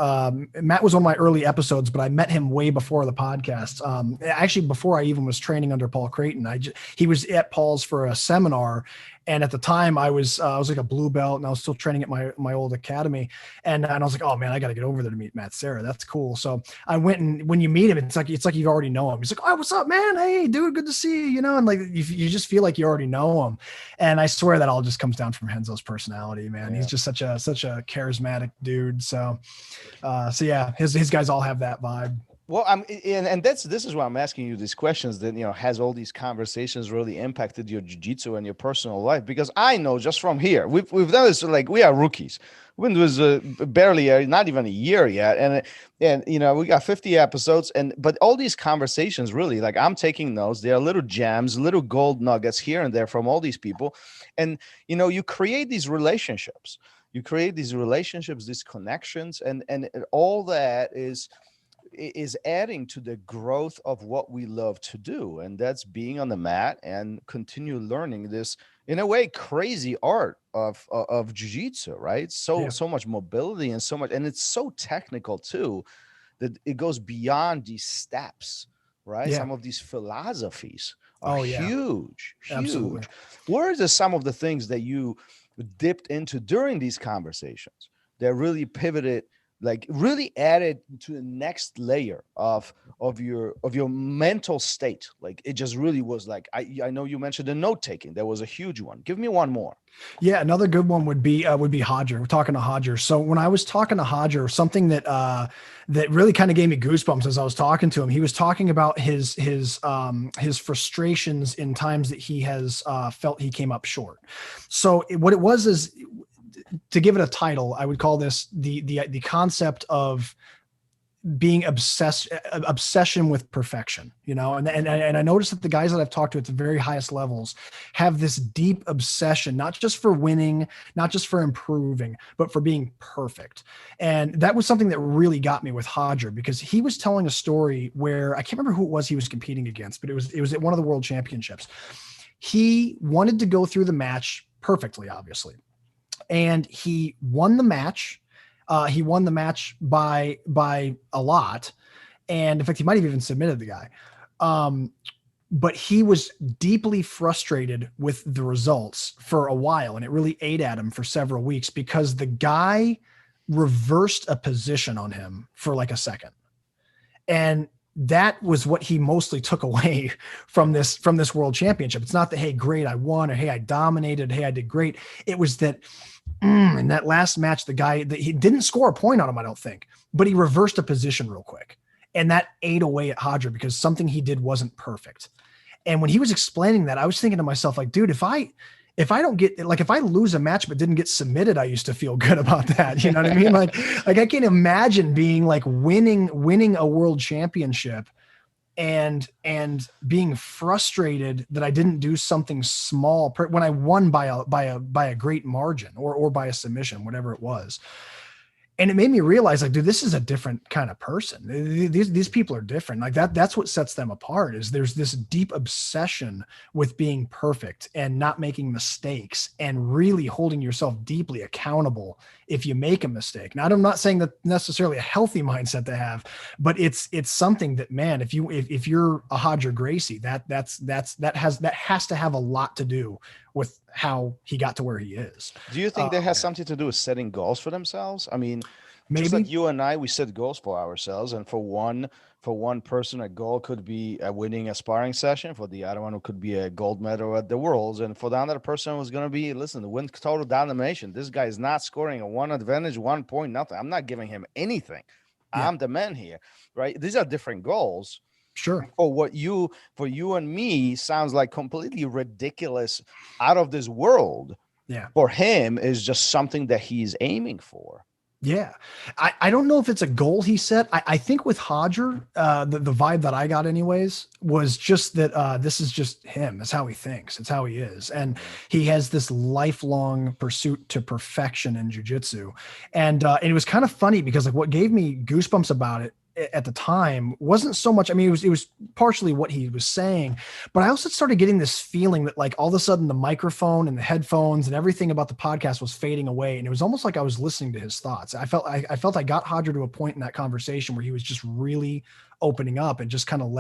Matt was one of my early episodes, but I met him way before the podcast. Actually, before I even was training under Paul Creighton, he was at Paul's for a seminar. And at the time I was like a blue belt and I was still training at my old academy. And I was like, oh man, I got to get over there to meet Matt Serra. That's cool. So I went, and when you meet him, it's like you already know him. He's like, oh, what's up, man? Hey dude, good to see you. You know? And like, you just feel like you already know him. And I swear that all just comes down from Renzo's personality, man. Yeah. He's just such a charismatic dude. So yeah, his guys all have that vibe. Well, this is why I'm asking you these questions. That has all these conversations really impacted your jiu-jitsu and your personal life? Because I know just from here, we've done this. Like, we are rookies. We've been doing this barely, not even a year yet, and we got 50 episodes, but all these conversations really, like, I'm taking notes. There are little gems, little gold nuggets here and there from all these people, and you create these relationships. These connections, and all that is adding to the growth of what we love to do, and that's being on the mat and continue learning this, in a way, crazy art of jiu-jitsu, right? So much mobility and so much, and it's so technical too, that it goes beyond these steps, right? Some of these philosophies are huge. Absolutely. Where are some of the things that you dipped into during these conversations that really pivoted, like really added to the next layer of your mental state? Like, it just really was like, I know you mentioned the note taking. That was a huge one. Give me one more. Yeah, another good one would be Hodger. We're talking to Hodger. So when I was talking to Hodger, something that really kind of gave me goosebumps as I was talking to him, he was talking about his frustrations in times that he has felt he came up short. So what it was is, to give it a title, I would call this the concept of being obsession with perfection, and I noticed that the guys that I've talked to at the very highest levels have this deep obsession, not just for winning, not just for improving, but for being perfect. And that was something that really got me with Hodger, because he was telling a story where I can't remember who it was he was competing against, but it was at one of the world championships. He wanted to go through the match perfectly, obviously. And he won the match. He won the match by a lot. And in fact, he might have even submitted the guy. But he was deeply frustrated with the results for a while. And it really ate at him for several weeks, because the guy reversed a position on him for like a second. And that was what he mostly took away from this world championship. It's not that, hey, great, I won, or hey, I dominated, hey, I did great. It was that in that last match, the guy that he didn't score a point on him, I don't think, but he reversed a position real quick. And that ate away at Hodger because something he did wasn't perfect. And when he was explaining that, I was thinking to myself, like, dude, if I don't get, like, if I lose a match but didn't get submitted, I used to feel good about that. You know what I mean? Like I can't imagine being like winning a world championship and being frustrated that I didn't do something small when I won by a great margin or by a submission, whatever it was. And it made me realize, like, dude, this is a different kind of person. These people are different. Like that's what sets them apart, is there's this deep obsession with being perfect and not making mistakes and really holding yourself deeply accountable if you make a mistake. Now, I'm not saying that necessarily a healthy mindset to have, but it's something that, man, if you're a Hodger Gracie, that has to have a lot to do with how he got to where he is. Do you think that has something to do with setting goals for themselves? I mean, maybe, just like you and I, we set goals for ourselves, and for one person, a goal could be winning a sparring session. For the other one, it could be a gold medal at the Worlds, and for the other person, it was going to be, listen, the win total domination. This guy is not scoring a 1 advantage, 1 point, nothing. I'm not giving him anything. Yeah. I'm the man here, right? These are different goals. Sure. For you and me sounds like completely ridiculous, out of this world. Yeah. For him is just something that he's aiming for. Yeah. I don't know if it's a goal he set. I think with Hodger, the vibe that I got anyways was just that this is just him. It's how he thinks. It's how he is. And he has this lifelong pursuit to perfection in jiu-jitsu. And it was kind of funny because like what gave me goosebumps about it at the time wasn't so much, I mean, it was partially what he was saying, but I also started getting this feeling that like all of a sudden the microphone and the headphones and everything about the podcast was fading away. And it was almost like I was listening to his thoughts. I felt I got Hodger to a point in that conversation where he was just really opening up and just kind of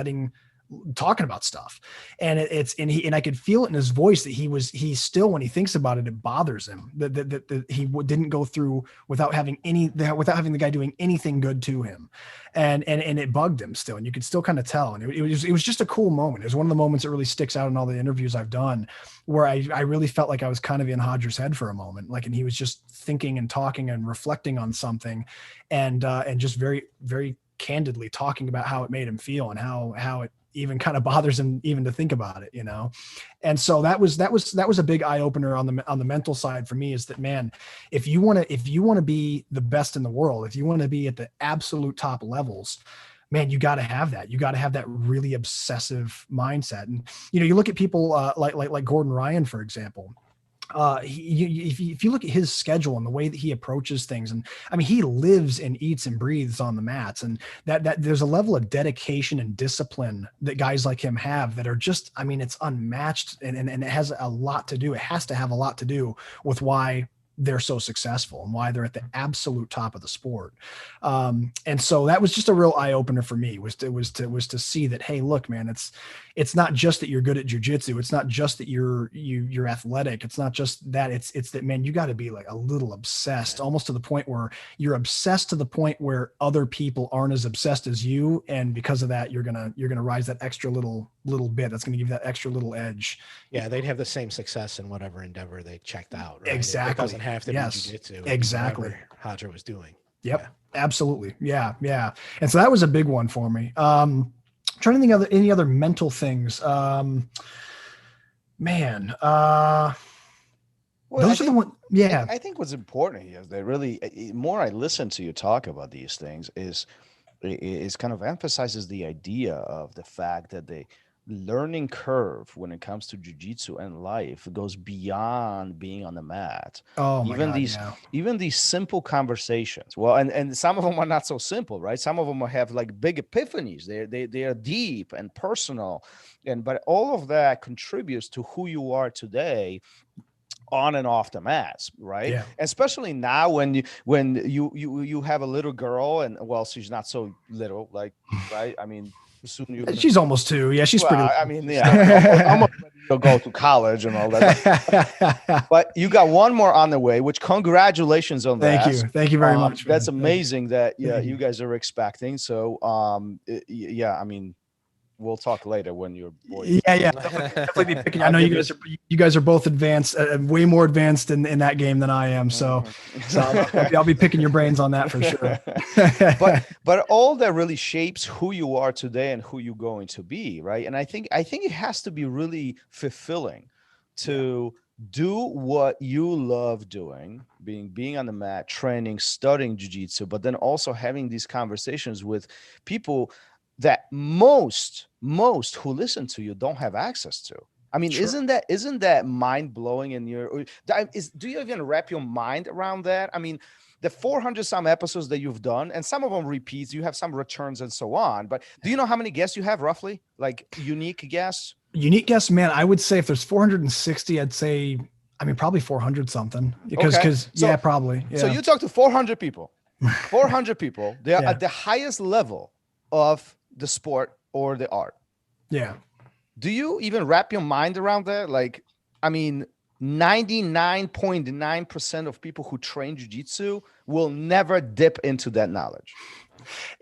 talking about stuff. And and I could feel it in his voice that he's still, when he thinks about it, it bothers him that he didn't go through without having the guy doing anything good to him. And it bugged him still. And you could still kind of tell. And it was just a cool moment. It was one of the moments that really sticks out in all the interviews I've done, where I really felt like I was kind of in Hodger's head for a moment. Like, and he was just thinking and talking and reflecting on something and just very, very candidly talking about how it made him feel and how it even kind of bothers him even to think about it, you know? And so that was a big eye opener on the mental side for me, is that, man, if you want to be the best in the world, if you want to be at the absolute top levels, man, you got to have that. You got to have that really obsessive mindset. And, you know, you look at people like Gordon Ryan, for example. If you look at his schedule and the way that he approaches things, and I mean, he lives and eats and breathes on the mats, and that there's a level of dedication and discipline that guys like him have that are just, I mean, it's unmatched, and it has a lot to do. It has to have a lot to do with why they're so successful and why they're at the absolute top of the sport. And so that was just a real eye opener for me, was to see that, hey, look, man, it's not just that you're good at jiu-jitsu. It's not just that you're athletic. It's not just that. It's that, man, you got to be like a little obsessed, almost to the point where you're obsessed to the point where other people aren't as obsessed as you. And because of that, you're going to rise that extra little bit. That's going to give you that extra little edge. Yeah. They'd have the same success in whatever endeavor they checked out. Right? Exactly. It doesn't have to be jiu-jitsu. Exactly. Hodger was doing. Yep. Yeah. Absolutely. Yeah. Yeah. And so that was a big one for me. Trying to think of any other mental things. Well, those are the ones. Yeah. I think what's important here is that really, more I listen to you talk about these things, is kind of emphasizes the idea of the fact that the learning curve when it comes to jiu-jitsu and life goes beyond being on the mat. Oh my even God, even these simple conversations. Well, and some of them are not so simple, right? Some of them have like big epiphanies. They are deep and personal, but all of that contributes to who you are today, on and off the mats, right? Yeah. Especially now when you have a little girl, and well, she's not so little, like, right? I mean, soon she's almost 2. Yeah, she's pretty. I mean, yeah, almost ready to go to college and all that. But you got one more on the way, which congratulations on that. Thank you very much. That's amazing that you guys are expecting. So yeah, I mean, we'll talk later when you're boys. Yeah. Definitely be picking. I know you guys are both advanced, way more advanced in that game than I am. So I'll be picking your brains on that for sure. but all that really shapes who you are today and who you're going to be, right? And I think it has to be really fulfilling to do what you love doing, being on the mat, training, studying jiu-jitsu, but then also having these conversations with people that most who listen to you don't have access to. I mean, sure. Isn't that mind blowing? In do you even wrap your mind around that? I mean, the 400 some episodes that you've done, and some of them repeats, you have some returns and so on. But do you know how many guests you have roughly, like unique guests? Unique guests, man. I would say if there's 460, I'd say, I mean, probably 400 something. Because yeah, probably. Yeah. So you talk to 400 people. 400 people. They are at the highest level of the sport or the art. Yeah. Do you even wrap your mind around that? Like, I mean, 99.9% of people who train jiu-jitsu will never dip into that knowledge.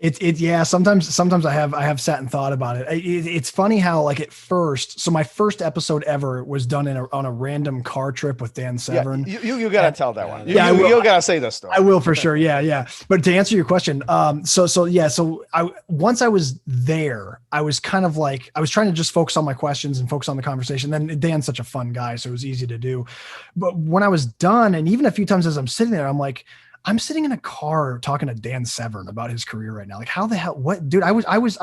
Yeah. Sometimes I have sat and thought about it. It's funny how like at first, so my first episode ever was done on a random car trip with Dan Severn. Yeah, you gotta tell that one. Yeah, you gotta say this story. I will for sure. Yeah. But to answer your question, so once I was there, I was kind of like, I was trying to just focus on my questions and focus on the conversation. Then Dan's such a fun guy, so it was easy to do. But when I was done, and even a few times as I'm sitting there, I'm like, I'm sitting in a car talking to Dan Severn about his career right now. Like, how the hell, what, dude, I was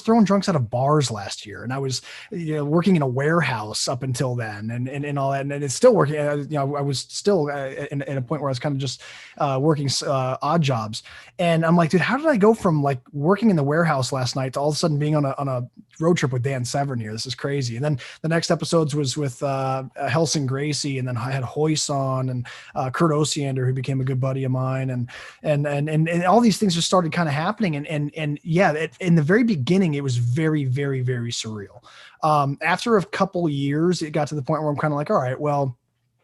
throwing drunks out of bars last year, and I was, working in a warehouse up until then and all that. And it's still working. I was still in a point where I was kind of just working odd jobs. And I'm like, dude, how did I go from like working in the warehouse last night to all of a sudden being on a road trip with Dan Severn here? This is crazy. And then the next episodes was with Helsing Gracie, and then I had Hoyce on, and Kurt Osiander, who became a good buddy of mine, and all these things just started kind of happening. And yeah, in the very beginning, it was very, very, very surreal. After a couple years, it got to the point where I'm kind of like, all right, well,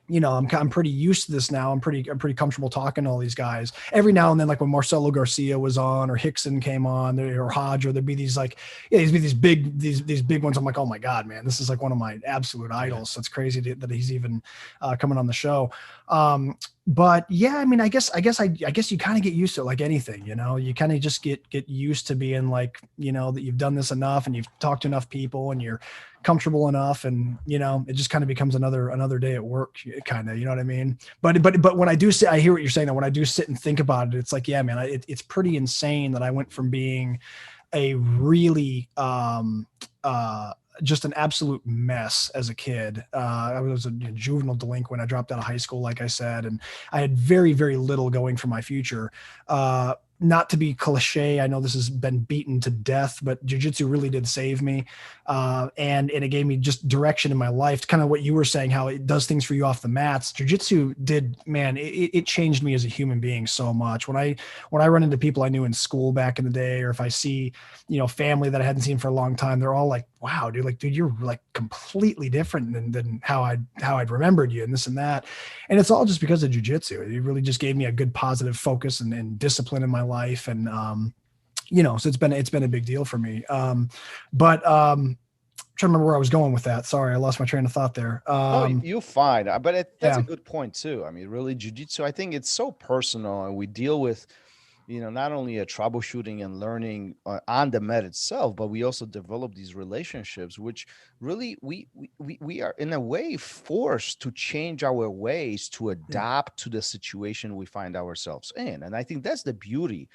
I'm pretty used to this now. I'm pretty comfortable talking to all these guys. Every now and then, like when Marcelo Garcia was on, or Hickson came on, or Hodge, or there'd be these like, these big ones. I'm like, oh my God, man, this is like one of my absolute idols. So it's crazy that he's even coming on the show. But yeah, I mean, I guess you kind of get used to it, like anything, you kind of just get used to being like, that you've done this enough, and you've talked to enough people, and you're comfortable enough, and it just kind of becomes another day at work, kind of, you know what I mean? But when I do sit, I hear what you're saying, that when I do sit and think about it, it's like, yeah, man, it's pretty insane that I went from being a really, just an absolute mess as a kid. I was a juvenile delinquent. I dropped out of high school, like I said, and I had very, very little going for my future. Not to be cliche, I know this has been beaten to death, but jiu-jitsu really did save me. And it gave me just direction in my life. Kind of what you were saying, how it does things for you off the mats. Jiu-jitsu did, man, it changed me as a human being so much. When I run into people I knew in school back in the day, or if I see, family that I hadn't seen for a long time, they're all like, wow, dude, you're like completely different than how I'd remembered you, and this and that. And it's all just because of jiu-jitsu. It really just gave me a good positive focus and discipline in my life. And, so it's been a big deal for me. But trying to remember where I was going with that. Sorry, I lost my train of thought there. You're fine. But that's a good point too. I mean, really, jiu-jitsu, I think it's so personal, and we deal with, not only a troubleshooting and learning on the mat itself, but we also develop these relationships, which really we are in a way forced to change our ways to adapt to the situation we find ourselves in. And I think that's the beauty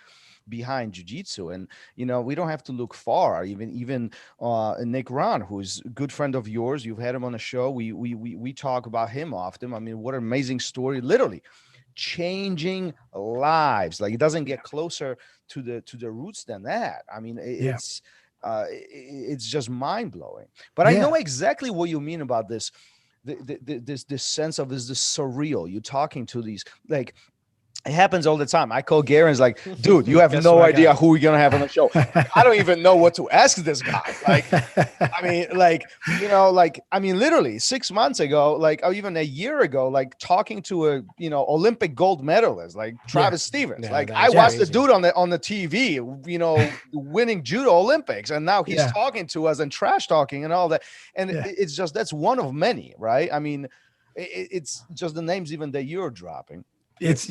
behind jiu-jitsu. And we don't have to look far. Even Nick Ron, who's a good friend of yours, you've had him on the show. We talk about him often. I mean, what an amazing story, literally changing lives. Like, it doesn't get closer to the roots than that. I mean, it's just mind-blowing. But I know exactly what you mean about this sense of this surreal. You're talking to these, like, it happens all the time. I call Gary and it's like, dude, you have no idea who we're going to have on the show. I don't even know what to ask this guy. Literally 6 months ago, or even a year ago, talking to a, Olympic gold medalist, like Travis Stevens. I watched the dude on the TV, winning judo Olympics. And now he's talking to us and trash talking and all that. And it's just, that's one of many, right? I mean, it's just the names even that you're dropping. It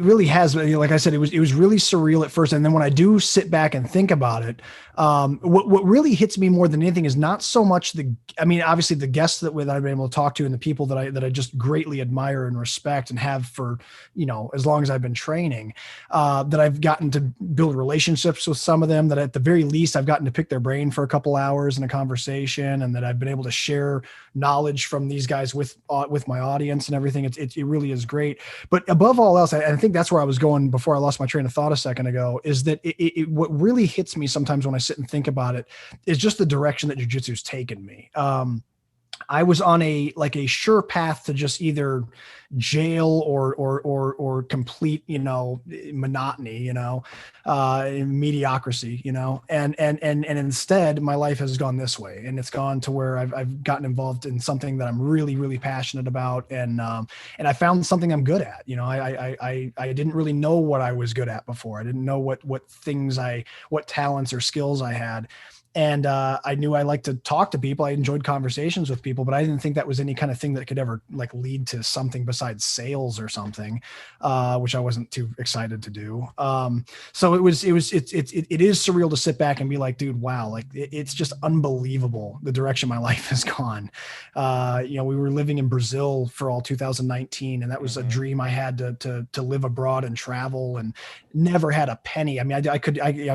really has, like I said, it was really surreal at first. And then when I do sit back and think about it, what really hits me more than anything is not so much obviously the guests that I've been able to talk to, and the people that I just greatly admire and respect and have for, as long as I've been training, that I've gotten to build relationships with some of them, that at the very least I've gotten to pick their brain for a couple hours in a conversation, and that I've been able to share knowledge from these guys with my audience and everything. It really is great. But above all else, I think that's where I was going before I lost my train of thought a second ago, is that what really hits me sometimes when I sit and think about it is just the direction that jiu-jitsu's taken me. I was on a sure path to just either jail or complete, monotony, mediocrity, and instead my life has gone this way, and it's gone to where I've gotten involved in something that I'm really, really passionate about. And I found something I'm good at. I didn't really know what I was good at before. I didn't know what talents or skills I had. And I knew I liked to talk to people. I enjoyed conversations with people, but I didn't think that was any kind of thing that could ever lead to something besides sales or something, which I wasn't too excited to do. So it is surreal to sit back and be like, dude, wow, it's just unbelievable the direction my life has gone. We were living in Brazil for all 2019, and that was a dream I had to live abroad and travel, and never had a penny. I mean,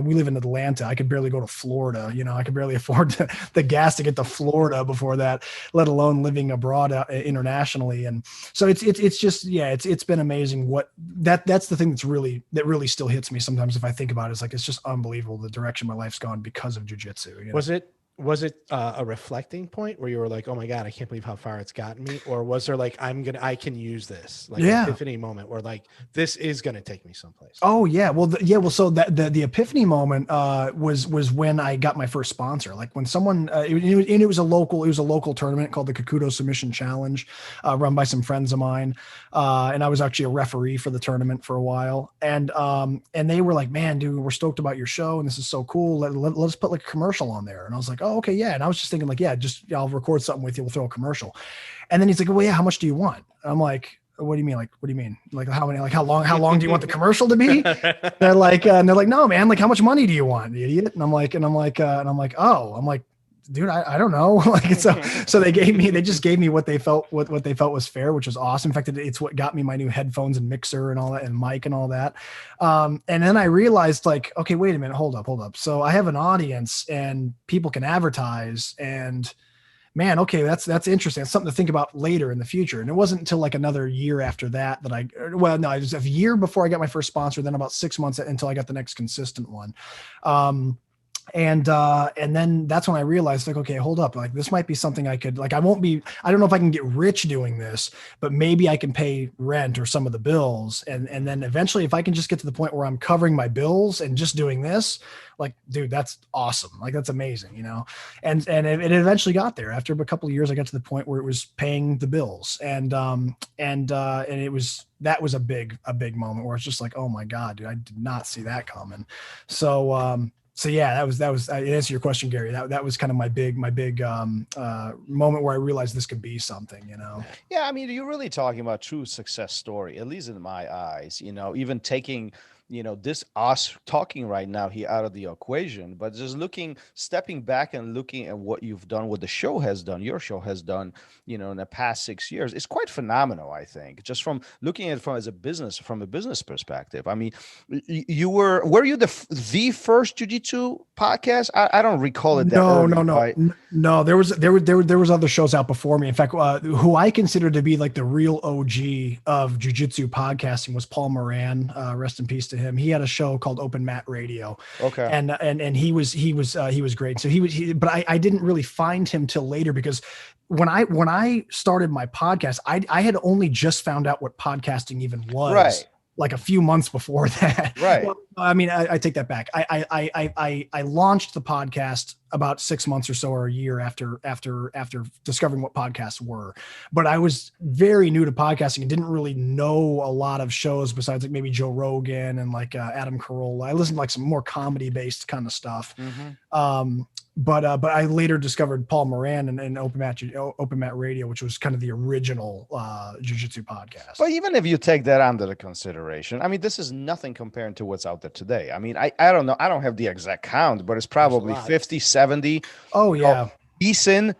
we live in Atlanta. I could barely go to Florida. I could barely afford the gas to get to Florida before that, let alone living abroad internationally. And so it's been amazing. That's the thing that really still hits me sometimes if I think about it. It's just unbelievable the direction my life's gone because of jiu-jitsu. Was it a reflecting point where you were like, oh my God, I can't believe how far it's gotten me? Or was there I can use this, an epiphany moment where this is going to take me someplace? Oh yeah. Well, so the epiphany moment was when I got my first sponsor. When someone, it was a local tournament called the Kakuto Submission Challenge, run by some friends of mine. And I was actually a referee for the tournament for a while. And they were like, man, dude, we're stoked about your show, and this is so cool. Let's put a commercial on there. And I was like, oh, okay, yeah. And I was just thinking I'll record something with you. We'll throw a commercial. And then he's like, well, yeah, how much do you want? And I'm like, what do you mean? What do you mean? How many, how long do you want the commercial to be? They're like, no, man, how much money do you want, you idiot? And I'm like, dude, I don't know. So they just gave me what they felt was fair, which was awesome. In fact, it's what got me my new headphones and mixer and all that, and mic and all that. And then I realized okay, wait a minute, hold up. So I have an audience and people can advertise, and man, okay, that's interesting. It's something to think about later in the future. And it wasn't until another year after that it was a year before I got my first sponsor, then about 6 months until I got the next consistent one. And then that's when I realized okay, hold up. This might be something I could, I don't know if I can get rich doing this, but maybe I can pay rent or some of the bills. And then eventually if I can just get to the point where I'm covering my bills and just doing this, dude, that's awesome. That's amazing, and it eventually got there. After a couple of years, I got to the point where it was paying the bills. And that was a big moment where it's just oh my God, dude, I did not see that coming. So yeah, that was to answer your question, Gary. That was kind of my big moment where I realized this could be something, Yeah, I mean, you're really talking about true success story, at least in my eyes. Even taking this us talking right now here out of the equation, but just stepping back and looking at what you've done, what the show has done, your show has done, in the past 6 years, it's quite phenomenal. I think just from looking at it from a business perspective. I mean, were you the first jiu-jitsu podcast? I don't recall it. No. There was other shows out before me. In fact, who I consider to be the real OG of jiu-jitsu podcasting was Paul Moran. Rest in peace to him. He had a show called Open Mat Radio. Okay. And he was great. So but I didn't really find him till later, because when I started my podcast, I had only just found out what podcasting even was. Right. A few months before that. Right. Well, I mean, I take that back. I launched the podcast about 6 months or so, or a year after discovering what podcasts were. But I was very new to podcasting and didn't really know a lot of shows besides maybe Joe Rogan and Adam Carolla. I listened to some more comedy based kind of stuff. Mm-hmm. But I later discovered Paul Moran and Open Mat Radio, which was kind of the original jiu-jitsu podcast. But even if you take that under the consideration, I mean, this is nothing compared to what's out there today. I mean, I don't know. I don't have the exact count, but it's probably 50, 70. Oh, yeah. Decent,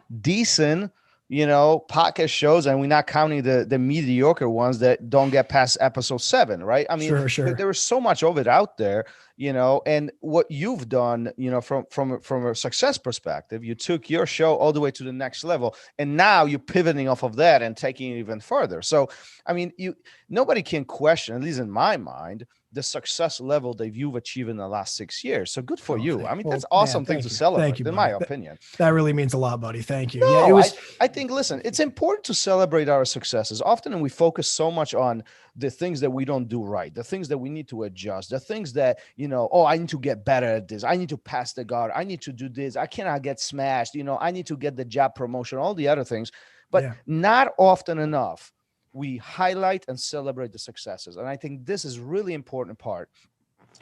podcast shows, and we're not counting the mediocre ones that don't get past episode 7, right? I mean, sure. There is so much of it out there, and what you've done, from a success perspective, you took your show all the way to the next level, and now you're pivoting off of that and taking it even further. So, I mean, nobody can question, at least in my mind, the success level that you've achieved in the last 6 years. So good for you. I mean, that's Well, awesome thing to celebrate, in my opinion. That really means a lot, buddy. Thank you. No, Yeah, it was. I think, listen, it's important to celebrate our successes. Often we focus so much on the things that we don't do right, the things that we need to adjust, the things that, oh, I need to get better at this. I need to pass the guard. I need to do this. I cannot get smashed. I need to get the job promotion, all the other things. But not often enough we highlight and celebrate the successes. And I think this is really important part.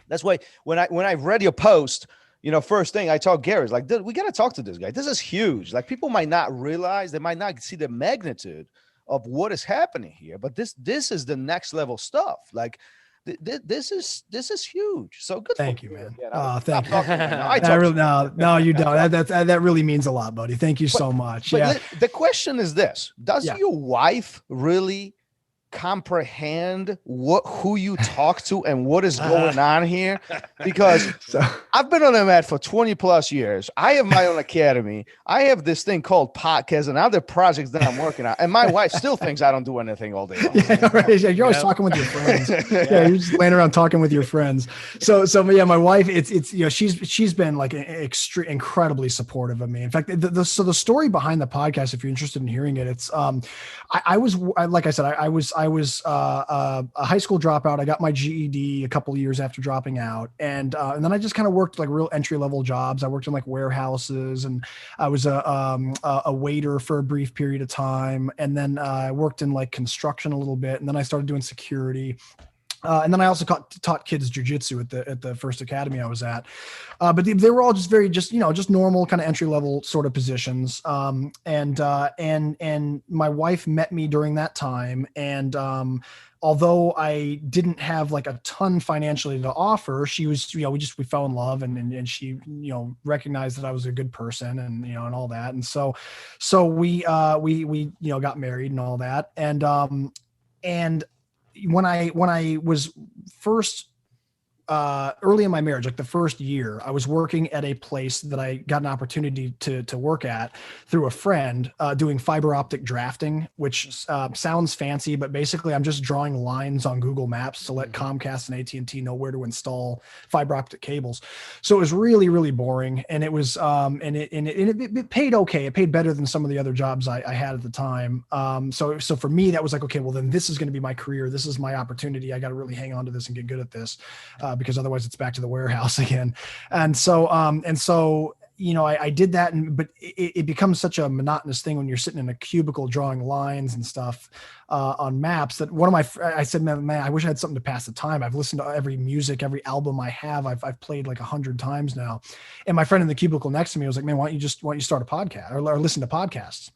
That's why when I read your post, first thing I told Gary is like, we got to talk to this guy. This is huge. Like, people might not realize, they might not see the magnitude of what is happening here, but this is the next level stuff. Like, this is huge. So good. Thank you, man. Thank you. No, you don't. That really means a lot, buddy. Thank you so much. But the question is this: does your wife really comprehend who you talk to and what is going on here? Because I've been on the mat for 20 plus years. I have my own academy. I have this thing called podcast and other projects that I'm working on. And my wife still thinks I don't do anything all day long. You're always talking with your friends. You're just laying around talking with your friends. So yeah, my wife, it's she's been like incredibly supportive of me. In fact, the story behind the podcast, if you're interested in hearing it, it's I was a high school dropout. I got my GED a couple of years after dropping out. And then I just kind of worked like real entry level jobs. I worked in like warehouses, and I was a waiter for a brief period of time. And then I worked in like construction a little bit. And then I started doing security. And then I also taught kids jujitsu at the first academy I was at. But they were all just just normal kind of entry level sort of positions. And my wife met me during that time. And although I didn't have like a ton financially to offer, she was, we fell in love, and she, recognized that I was a good person, and, and all that. And so we got married and all that. And when I was first early in my marriage, like the first year, I was working at a place that I got an opportunity to work at through a friend, doing fiber optic drafting, which sounds fancy, but basically I'm just drawing lines on Google Maps to let Comcast and AT&T know where to install fiber optic cables. So it was really, really boring. And it was, it paid okay. It paid better than some of the other jobs I had at the time. So for me, that was like, okay, well then this is going to be my career. This is my opportunity. I got to really hang on to this and get good at this. Because otherwise it's back to the warehouse again. And so I did that, but it becomes such a monotonous thing when you're sitting in a cubicle drawing lines and stuff on maps that I said, man, I wish I had something to pass the time. I've listened to every music, every album I have. I've played like 100 times now. And my friend in the cubicle next to me was like, man, why don't you start a podcast or listen to podcasts?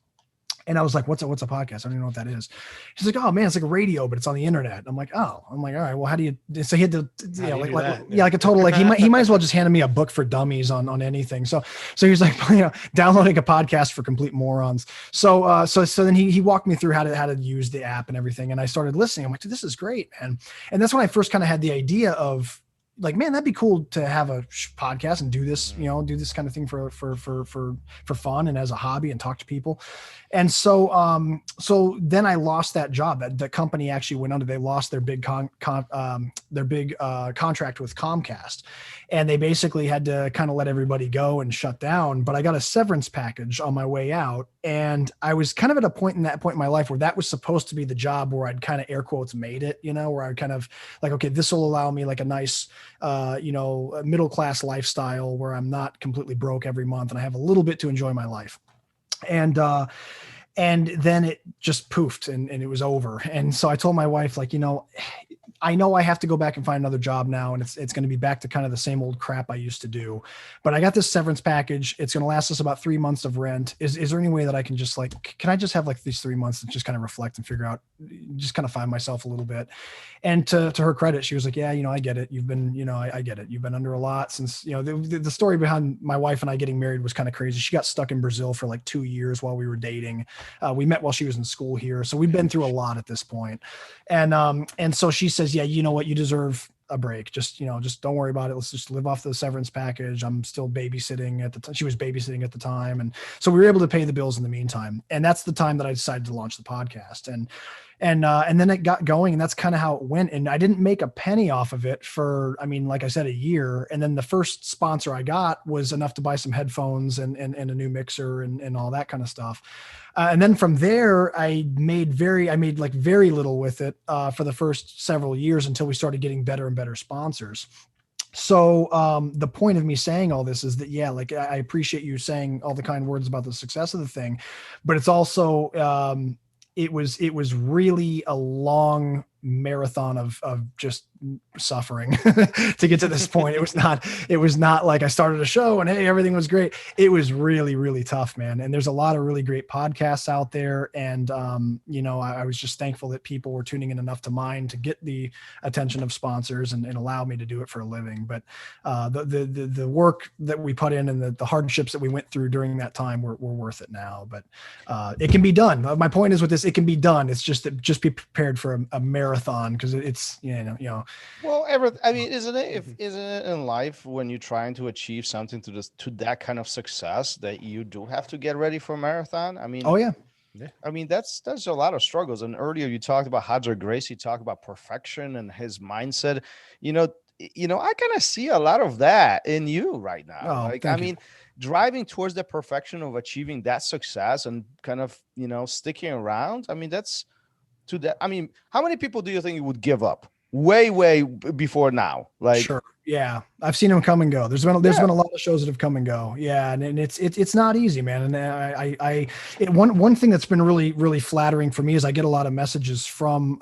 And I was like, what's a podcast? I don't even know what that is. She's like, oh man, it's like a radio, but it's on the internet. I'm like, all right, well, how do you, so he had to, like a total, like he might as well just handed me a book for dummies on anything. So he was like, downloading a podcast for complete morons. So then he walked me through how to use the app and everything. And I started listening. I'm like, this is great, man. And that's when I first kind of had the idea of like, man, that'd be cool to have a podcast and do this, do this kind of thing for fun and as a hobby and talk to people. And so then I lost that job. The company actually went under. They lost their big contract with Comcast, and they basically had to kind of let everybody go and shut down. But I got a severance package on my way out, and I was kind of at a point in my life where that was supposed to be the job where I'd kind of air quotes made it, where I'd kind of like, okay, this will allow me like a nice, middle-class lifestyle where I'm not completely broke every month and I have a little bit to enjoy my life. And then it just poofed and it was over. And so I told my wife, like, I know I have to go back and find another job now, and it's going to be back to kind of the same old crap I used to do. But I got this severance package. It's going to last us about 3 months of rent. Is there any way that I can just can I just have like these 3 months to just kind of reflect and figure out, just kind of find myself a little bit? And to her credit, she was like, yeah, I get it. You've been, I get it. You've been under a lot since, the story behind my wife and I getting married was kind of crazy. She got stuck in Brazil for like 2 years while we were dating. We met while she was in school here. So we've been through a lot at this point. And so she says, yeah, you know what, you deserve a break. Just don't worry about it. Let's just live off the severance package. I'm still babysitting at the time. She was babysitting at the time. And so we were able to pay the bills in the meantime. And that's the time that I decided to launch the podcast. And then it got going, and that's kind of how it went. And I didn't make a penny off of it for, I mean, like I said, a year. And then the first sponsor I got was enough to buy some headphones and a new mixer and all that kind of stuff. And then from there, I made like very little with it for the first several years until we started getting better and better sponsors. So the point of me saying all this is that, yeah, like I appreciate you saying all the kind words about the success of the thing, but it's also, it was really a long marathon of just suffering to get to this point. It was not like I started a show and hey, everything was great. It was really, really tough, man. And there's a lot of really great podcasts out there. And, I was just thankful that people were tuning in enough to mine to get the attention of sponsors and allow me to do it for a living. But the work that we put in and the hardships that we went through during that time were worth it now. But it can be done. My point is with this, it can be done. It's just that just be prepared for a marathon, because it's, Well, isn't it in life when you're trying to achieve something to that kind of success that you do have to get ready for a marathon? I mean, oh yeah. I mean, that's a lot of struggles. And earlier you talked about Roger Gracie, talked about perfection and his mindset. I kind of see a lot of that in you right now. Driving towards the perfection of achieving that success and kind of, sticking around. I mean, how many people do you think you would give up way before now? Like, sure. Yeah. I've seen them come and go. There's been a lot of shows that have come and go. Yeah. And it's not easy, man. And one thing that's been really, really flattering for me is I get a lot of messages from,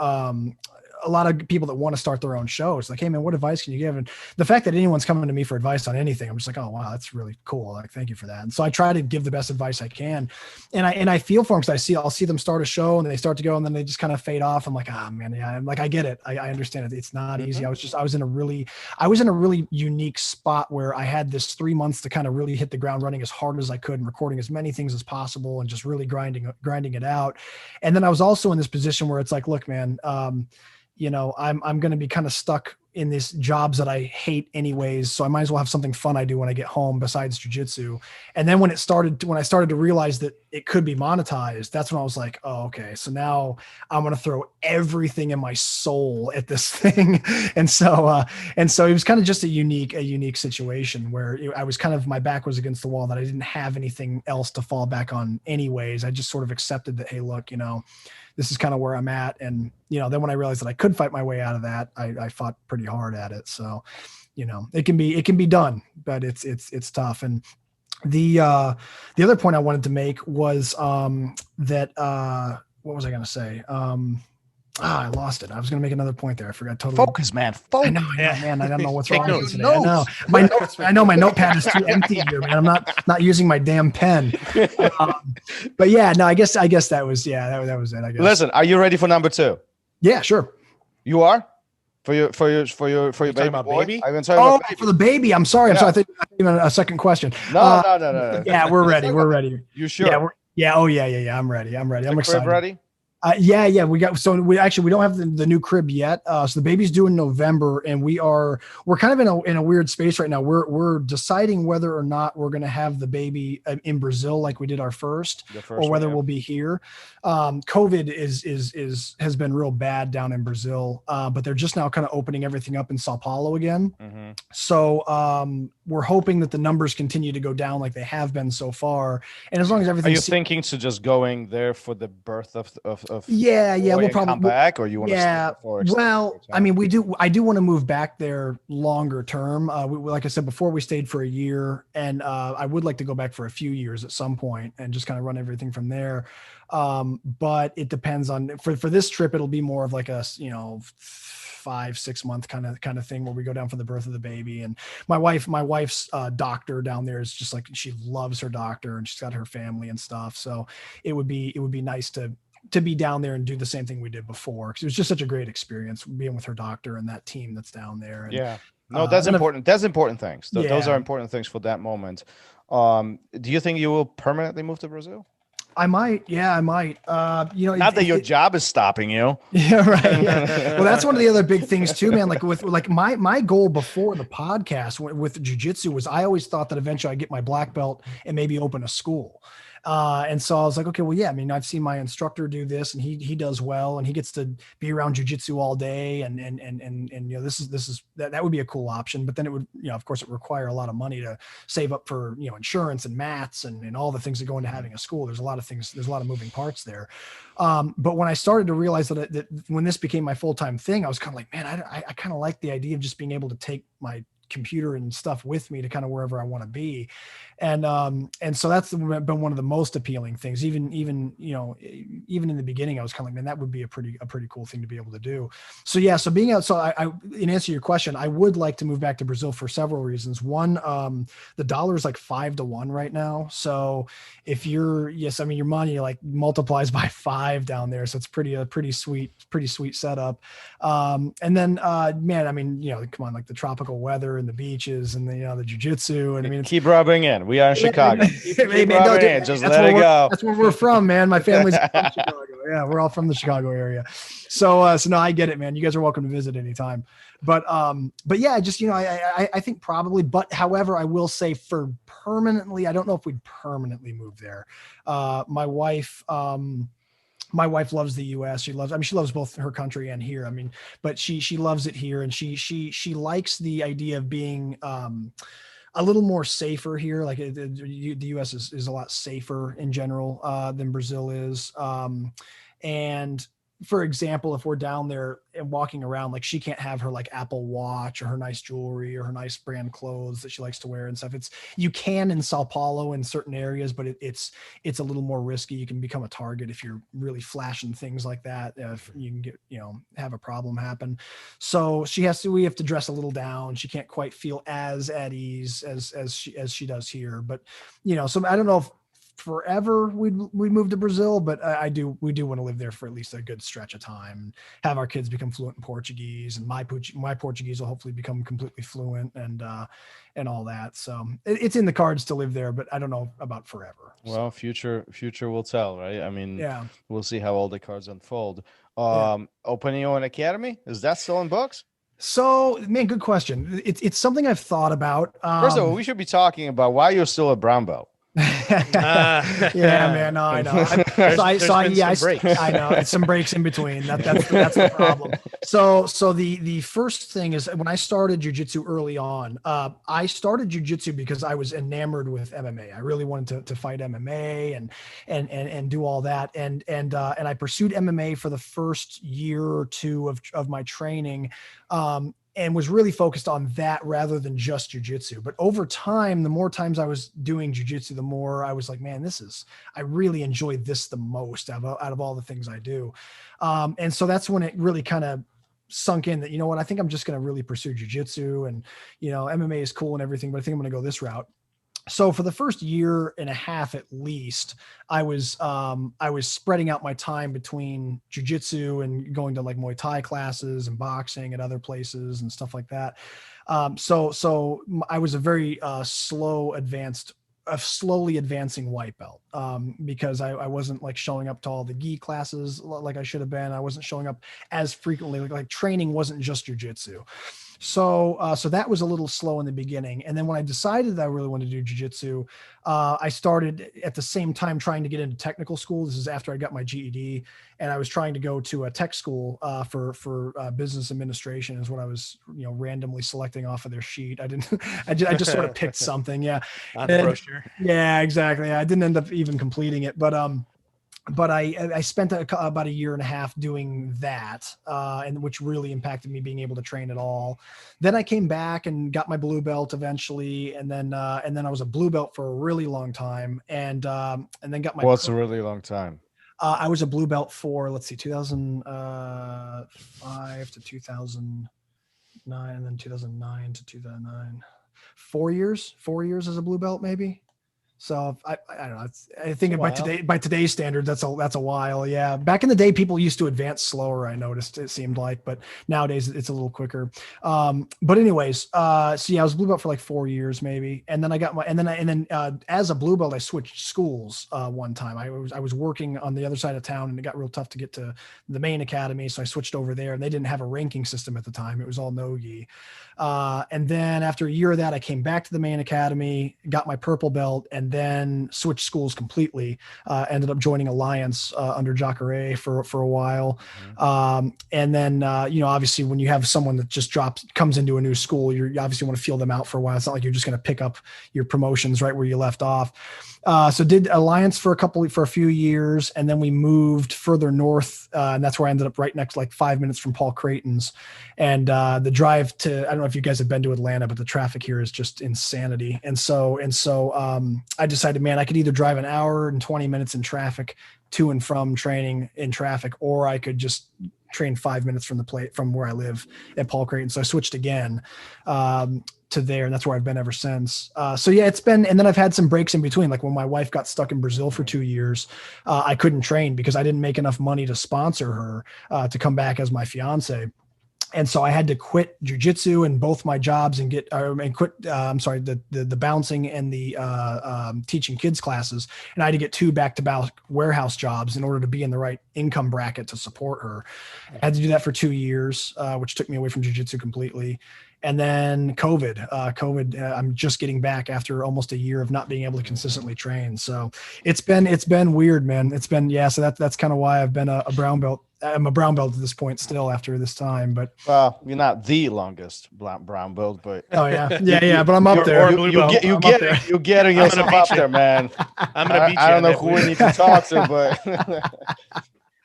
a lot of people that want to start their own shows. Like, hey man, what advice can you give? And the fact that anyone's coming to me for advice on anything, I'm just like, oh wow, that's really cool. Like, thank you for that. And so I try to give the best advice I can. And I feel for them, because I'll see them start a show and they start to go and then they just kind of fade off. I'm like, man, yeah, I'm like, I get it. I understand it. It's not easy. I was in a really unique spot where I had this 3 months to kind of really hit the ground running as hard as I could and recording as many things as possible and just really grinding it out. And then I was also in this position where it's like, look, man, I'm going to be kind of stuck in these jobs that I hate anyways. So I might as well have something fun I do when I get home besides jujitsu. And then when I started to realize that it could be monetized, that's when I was like, oh, okay. So now I'm going to throw everything in my soul at this thing. And so it was kind of just a unique situation where I was kind of, my back was against the wall, that I didn't have anything else to fall back on anyways. I just sort of accepted that, hey, look, this is kind of where I'm at. And, then when I realized that I could fight my way out of that, I fought pretty hard at it. So, it can be done, but it's tough. And the other point I wanted to make was, that, what was I going to say? I lost it. I was going to make another point there. I forgot totally. Focus, man. Focus. I know, man. I don't know what's wrong with today. I know my notepad is too empty here, man. I'm not using my damn pen. But yeah, no, I guess that was it. I guess. Listen, are you ready for number 2? Yeah, sure. You are? For your baby boy? Baby? I've been talking about baby. For the baby. I'm sorry. Yeah. I'm sorry. I think even a second question. No. Yeah, we're ready. We're ready. You sure? Yeah. Oh yeah. I'm ready. I'm excited. Ready? Yeah. We don't have the new crib yet. So the baby's due in November, and we're kind of in a weird space right now. We're deciding whether or not we're going to have the baby in Brazil like we did our first or whether we'll be here. COVID has been real bad down in Brazil, but they're just now kind of opening everything up in Sao Paulo again. Mm-hmm. So we're hoping that the numbers continue to go down like they have been so far. And as long as everything, are you thinking to just going there for the birth of we'll probably come back, or you want to stay for I mean, I do want to move back there longer term. Like I said before, we stayed for a year, and I would like to go back for a few years at some point and just kind of run everything from there. But it depends on, for this trip, it'll be more of like a 5-6 month kind of thing where we go down for the birth of the baby. And my wife's doctor down there is just like, she loves her doctor and she's got her family and stuff. So it would be nice to be down there and do the same thing we did before, because it was just such a great experience being with her doctor and that team that's down there. And, yeah, no, that's important. That's important things. Those are important things for that moment. Do you think you will permanently move to Brazil? I might. Yeah, I might. Not that your job is stopping you. Yeah, right. Yeah. Well, that's one of the other big things too, man. Like my goal before the podcast with jiu-jitsu was, I always thought that eventually I'd get my black belt and maybe open a school. And so I was like, okay, well, yeah, I mean, I've seen my instructor do this and he does well and he gets to be around jujitsu all day. And, you know, that would be a cool option, but then it would, you know, of course it would require a lot of money to save up for, you know, insurance and mats and all the things that go into having a school. There's a lot of moving parts there. But when I started to realize that when this became my full-time thing, I was kind of like, man, I kind of like the idea of just being able to take my computer and stuff with me to kind of wherever I want to be. And so that's been one of the most appealing things. Even, you know, even in the beginning, I was kind of like, man, that would be a pretty cool thing to be able to do. So yeah, so being out, so I in answer to your question, I would like to move back to Brazil for several reasons. One, the dollar is like 5-1 right now. So if you're, yes, I mean, your money like multiplies by 5 down there. So it's pretty sweet setup. And then, man, I mean, you know, come on, like the tropical weather and the beaches and the, you know, the jujitsu. And I mean, keep rubbing in. We are in Chicago. Just let it go. That's where we're from, man. My family's from Chicago. Yeah, we're all from the Chicago area. So no, I get it, man. You guys are welcome to visit anytime. But yeah, just, you know, I think probably, but however, I will say for permanently, I don't know if we'd permanently move there. My wife loves the US. She loves both her country and here. I mean, but she loves it here. And she likes the idea of being, a little more safer here. Like the US is a lot safer in general, than Brazil is. And for example, if we're down there and walking around, like she can't have her like Apple Watch or her nice jewelry or her nice brand clothes that she likes to wear and stuff. You can in Sao Paulo in certain areas, but it's a little more risky. You can become a target if you're really flashing things like that. If you can get, you know, have a problem happen. So we have to dress a little down. She can't quite feel as at ease as she does here. But, you know, so I don't know if forever we'd move to Brazil, but we do want to live there for at least a good stretch of time, have our kids become fluent in Portuguese, and my Portuguese will hopefully become completely fluent and all that. So it's in the cards to live there, but I don't know about forever. Well, future will tell, right? I mean, yeah, we'll see how all the cards unfold. Opening your own academy, is that still in books? So, man, good question. It's something I've thought about. First of all, we should be talking about why you're still a brown belt. Yeah, man. No, I know. I know it's some breaks in between. That's the problem. So the first thing is when I started jiu-jitsu early on, I started jiu-jitsu because I was enamored with MMA. I really wanted to fight MMA and do all that. And I pursued MMA for the first year or two of my training. And was really focused on that rather than just jujitsu. But over time, the more times I was doing jujitsu, the more I was like, man, I really enjoy this the most out of all the things I do. And so that's when it really kind of sunk in that, you know what, I think I'm just going to really pursue jujitsu, and, you know, MMA is cool and everything, but I think I'm going to go this route. So for the first year and a half, at least, I was spreading out my time between jiu-jitsu and going to like Muay Thai classes and boxing at other places and stuff like that. So I was a very slowly advancing white belt, because I wasn't like showing up to all the gi classes like I should have been. I wasn't showing up as frequently. Like training wasn't just jiu-jitsu. So that was a little slow in the beginning. And then when I decided that I really wanted to do jiu-jitsu, I started at the same time trying to get into technical school. This is after I got my GED, and I was trying to go to a tech school for business administration is what I was, you know, randomly selecting off of their sheet. I just sort of picked something. Yeah. On the brochure. Yeah, exactly. I didn't end up even completing it, but I spent about a year and a half doing that, and which really impacted me being able to train at all. Then I came back and got my blue belt eventually, and then I was a blue belt for a really long time, and then got my. What's a really long time? I was a blue belt for 2005 to 2009, and then 2009 to 2009. 4 years as a blue belt, maybe. So I don't know. I think by today's standards, that's a while. Yeah. Back in the day, people used to advance slower. I noticed, it seemed like, but nowadays it's a little quicker. But anyways, so yeah, I was blue belt for like 4 years maybe. And then I got as a blue belt, I switched schools one time. I was working on the other side of town, and it got real tough to get to the main academy. So I switched over there, and they didn't have a ranking system at the time. It was all no-gi. And then after a year of that, I came back to the main academy, got my purple belt, and then switched schools completely. Ended up joining Alliance under Jacare for a while. And then, obviously when you have someone that just comes into a new school, you obviously want to feel them out for a while. It's not like you're just going to pick up your promotions right where you left off. So did Alliance for a few years, and then we moved further north, and that's where I ended up right next, like 5 minutes from Paul Creighton's. And the drive to, I don't know if you guys have been to Atlanta, but the traffic here is just insanity. And so I decided, man, I could either drive an hour and 20 minutes in traffic to and from training in traffic, or I could just train 5 minutes from where I live at Paul Creighton. So I switched again to there, and that's where I've been ever since. So yeah, it's been, and then I've had some breaks in between. Like when my wife got stuck in Brazil for 2 years, I couldn't train because I didn't make enough money to sponsor her to come back as my fiance. And so I had to quit jujitsu and both my jobs and quit the bouncing and the teaching kids classes. And I had to get 2 back-to-back warehouse jobs in order to be in the right income bracket to support her. I had to do that for 2 years, which took me away from jujitsu completely. And then COVID, I'm just getting back after almost a year of not being able to consistently train. So it's been weird, man. It's been, so that's kind of why I've been a brown belt. I'm a brown belt at this point still after this time, but well, you're not the longest brown belt, but oh yeah, but I'm up there. You're getting yourself up there, man. I'm gonna beat you. I don't know who we need to talk to, but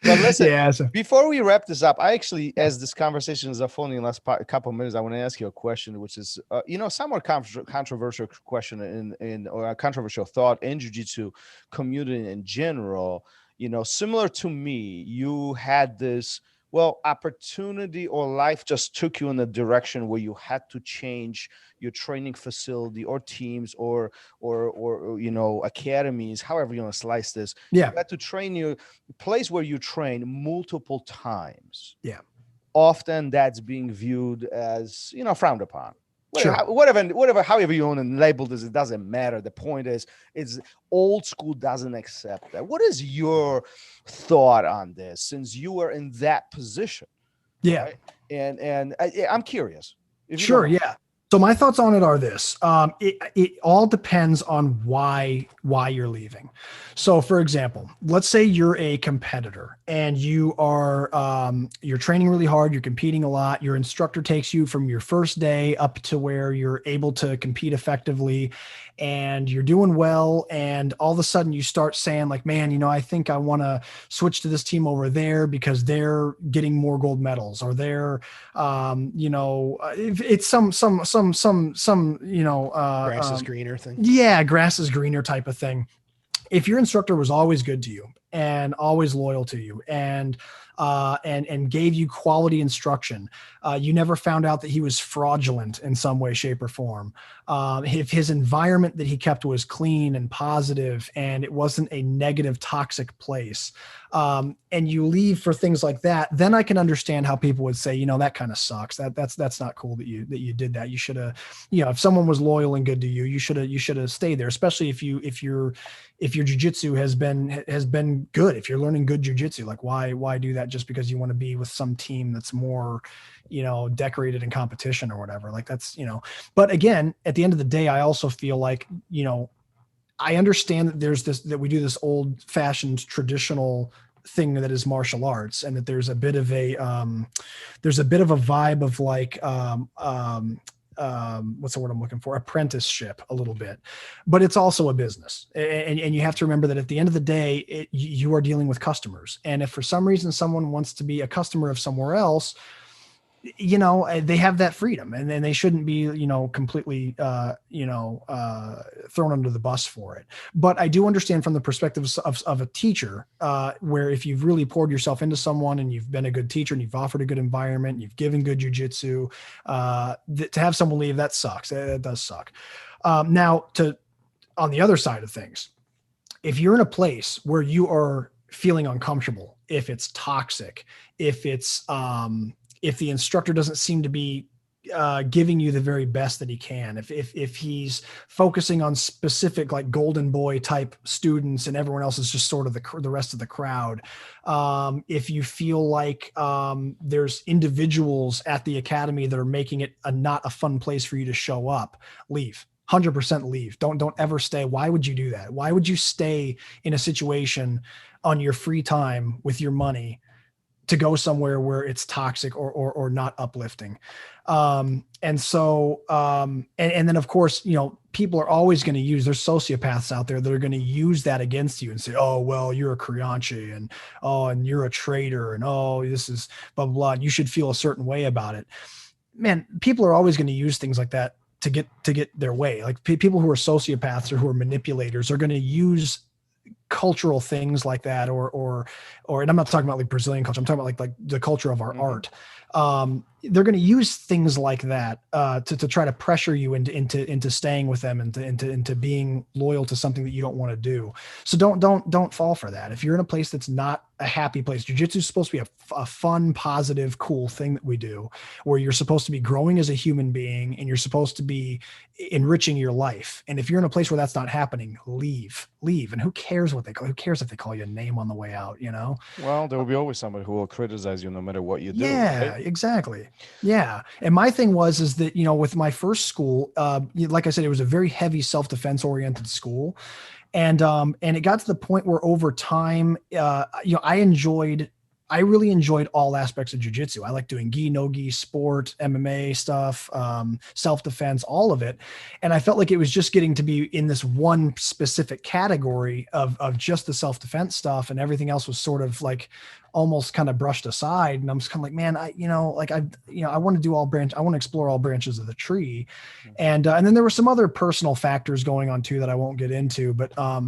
but listen, before we wrap this up, I actually, as this conversation is unfolding in the last couple of minutes, I want to ask you a question, which is, somewhat controversial question or a controversial thought in jiu-jitsu community in general. Similar to me, you had this, opportunity, or life just took you in a direction where you had to change your training facility or teams or academies, however you want to slice this. Yeah. You had to train your place where you train multiple times. Yeah. Often that's being viewed as, frowned upon. Sure. Whatever, however you want to label this, it doesn't matter. The point is old school doesn't accept that. What is your thought on this, since you were in that position? Yeah. Right? And I'm curious. Sure. Yeah. So my thoughts on it are this. It all depends on why you're leaving. So for example, let's say you're a competitor and you are, you're training really hard. You're competing a lot. Your instructor takes you from your first day up to where you're able to compete effectively and you're doing well. And all of a sudden you start saying like, man, I think I want to switch to this team over there because they're getting more gold medals, or they're, it's some grass is greener thing. Yeah. Grass is greener type of thing. If your instructor was always good to you and always loyal to you and gave you quality instruction, you never found out that he was fraudulent in some way, shape, or form. If his environment that he kept was clean and positive and it wasn't a negative, toxic place, and you leave for things like that, then I can understand how people would say, that kind of sucks. That's not cool that you did that. You should have, if someone was loyal and good to you, you should have stayed there, especially if your jiu-jitsu has been good. If you're learning good jiu-jitsu, like why do that just because you want to be with some team that's more, decorated in competition or whatever, like that's, but again, at the end of the day, I also feel like, I understand that that we do this old fashioned traditional thing that is martial arts, and that there's a bit of a vibe of like, what's the word I'm looking for? Apprenticeship a little bit, but it's also a business. And you have to remember that at the end of the day, you are dealing with customers. And if for some reason someone wants to be a customer of somewhere else, they have that freedom, and then they shouldn't be, completely, thrown under the bus for it. But I do understand from the perspective of a teacher, where if you've really poured yourself into someone and you've been a good teacher and you've offered a good environment, and you've given good jujitsu, to have someone leave, that sucks. That does suck. Now on the other side of things, if you're in a place where you are feeling uncomfortable, if it's toxic, if the instructor doesn't seem to be giving you the very best that he can, if he's focusing on specific like golden boy type students and everyone else is just sort of the rest of the crowd, if you feel like there's individuals at the academy that are making it not a fun place for you to show up, leave. 100% leave. Don't ever stay. Why would you do that? Why would you stay in a situation on your free time with your money to go somewhere where it's toxic or not uplifting? And then of course, people are always going to use, there's sociopaths out there that are going to use that against you and say, oh, well, you're a Krianchi and you're a traitor and this is blah, blah, blah. And you should feel a certain way about it. Man, people are always going to use things like that to get their way. Like people who are sociopaths or who are manipulators are going to use cultural things like that, or and I'm not talking about like Brazilian culture. I'm talking about like the culture of our art. They're going to use things like that to try to pressure you into staying with them and into being loyal to something that you don't want to do. So don't fall for that. If you're in a place that's not a happy place, jiu-jitsu is supposed to be a fun, positive, cool thing that we do, where you're supposed to be growing as a human being and you're supposed to be enriching your life. And if you're in a place where that's not happening, leave. And who cares what who cares if they call you a name on the way out, Well, there will be always somebody who will criticize you no matter what you do. Yeah, right? Exactly. Yeah. And my thing is that, with my first school, like I said, it was a very heavy self-defense oriented school. And it got to the point where over time, I really enjoyed all aspects of jiu-jitsu. I like doing gi, no gi, sport, MMA stuff, self-defense, all of it. And I felt like it was just getting to be in this one specific category of just the self-defense stuff, and everything else was sort of like almost kind of brushed aside. And I'm just kind of like, man, I want to do I want to explore all branches of the tree. And then there were some other personal factors going on too that I won't get into, but I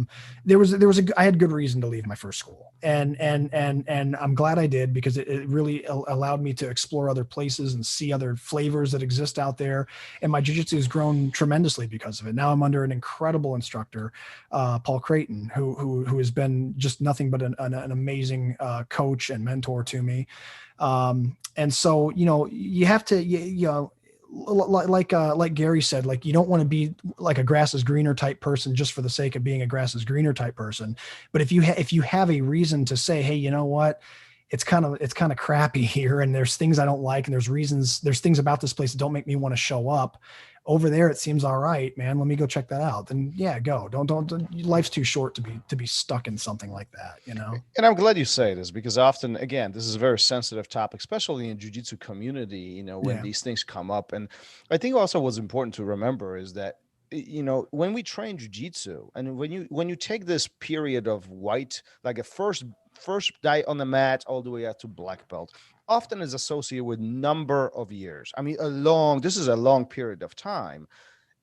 had good reason to leave my first school, and I'm glad I did, because it really allowed me to explore other places and see other flavors that exist out there. And my jiu-jitsu has grown tremendously because of it. Now I'm under an incredible instructor, Paul Creighton, who has been just nothing but an amazing coach and mentor to me. And so, you have to, like Gary said, like, you don't want to be like a grass is greener type person just for the sake of being a grass is greener type person. But if you have a reason to say, hey, you know what, it's kind of crappy here, and there's things I don't like, and there's things about this place that don't make me want to show up. Over there, it seems all right, man. Let me go check that out. Then yeah, go. Don't. Life's too short to be stuck in something like that, And I'm glad you say this, because often, again, this is a very sensitive topic, especially in jiu-jitsu community. When these things come up, and I think also what's important to remember is that when we train jiu-jitsu, and when you take this period of white, like a first day on the mat all the way out to black belt, often is associated with number of years. I mean, this is a long period of time,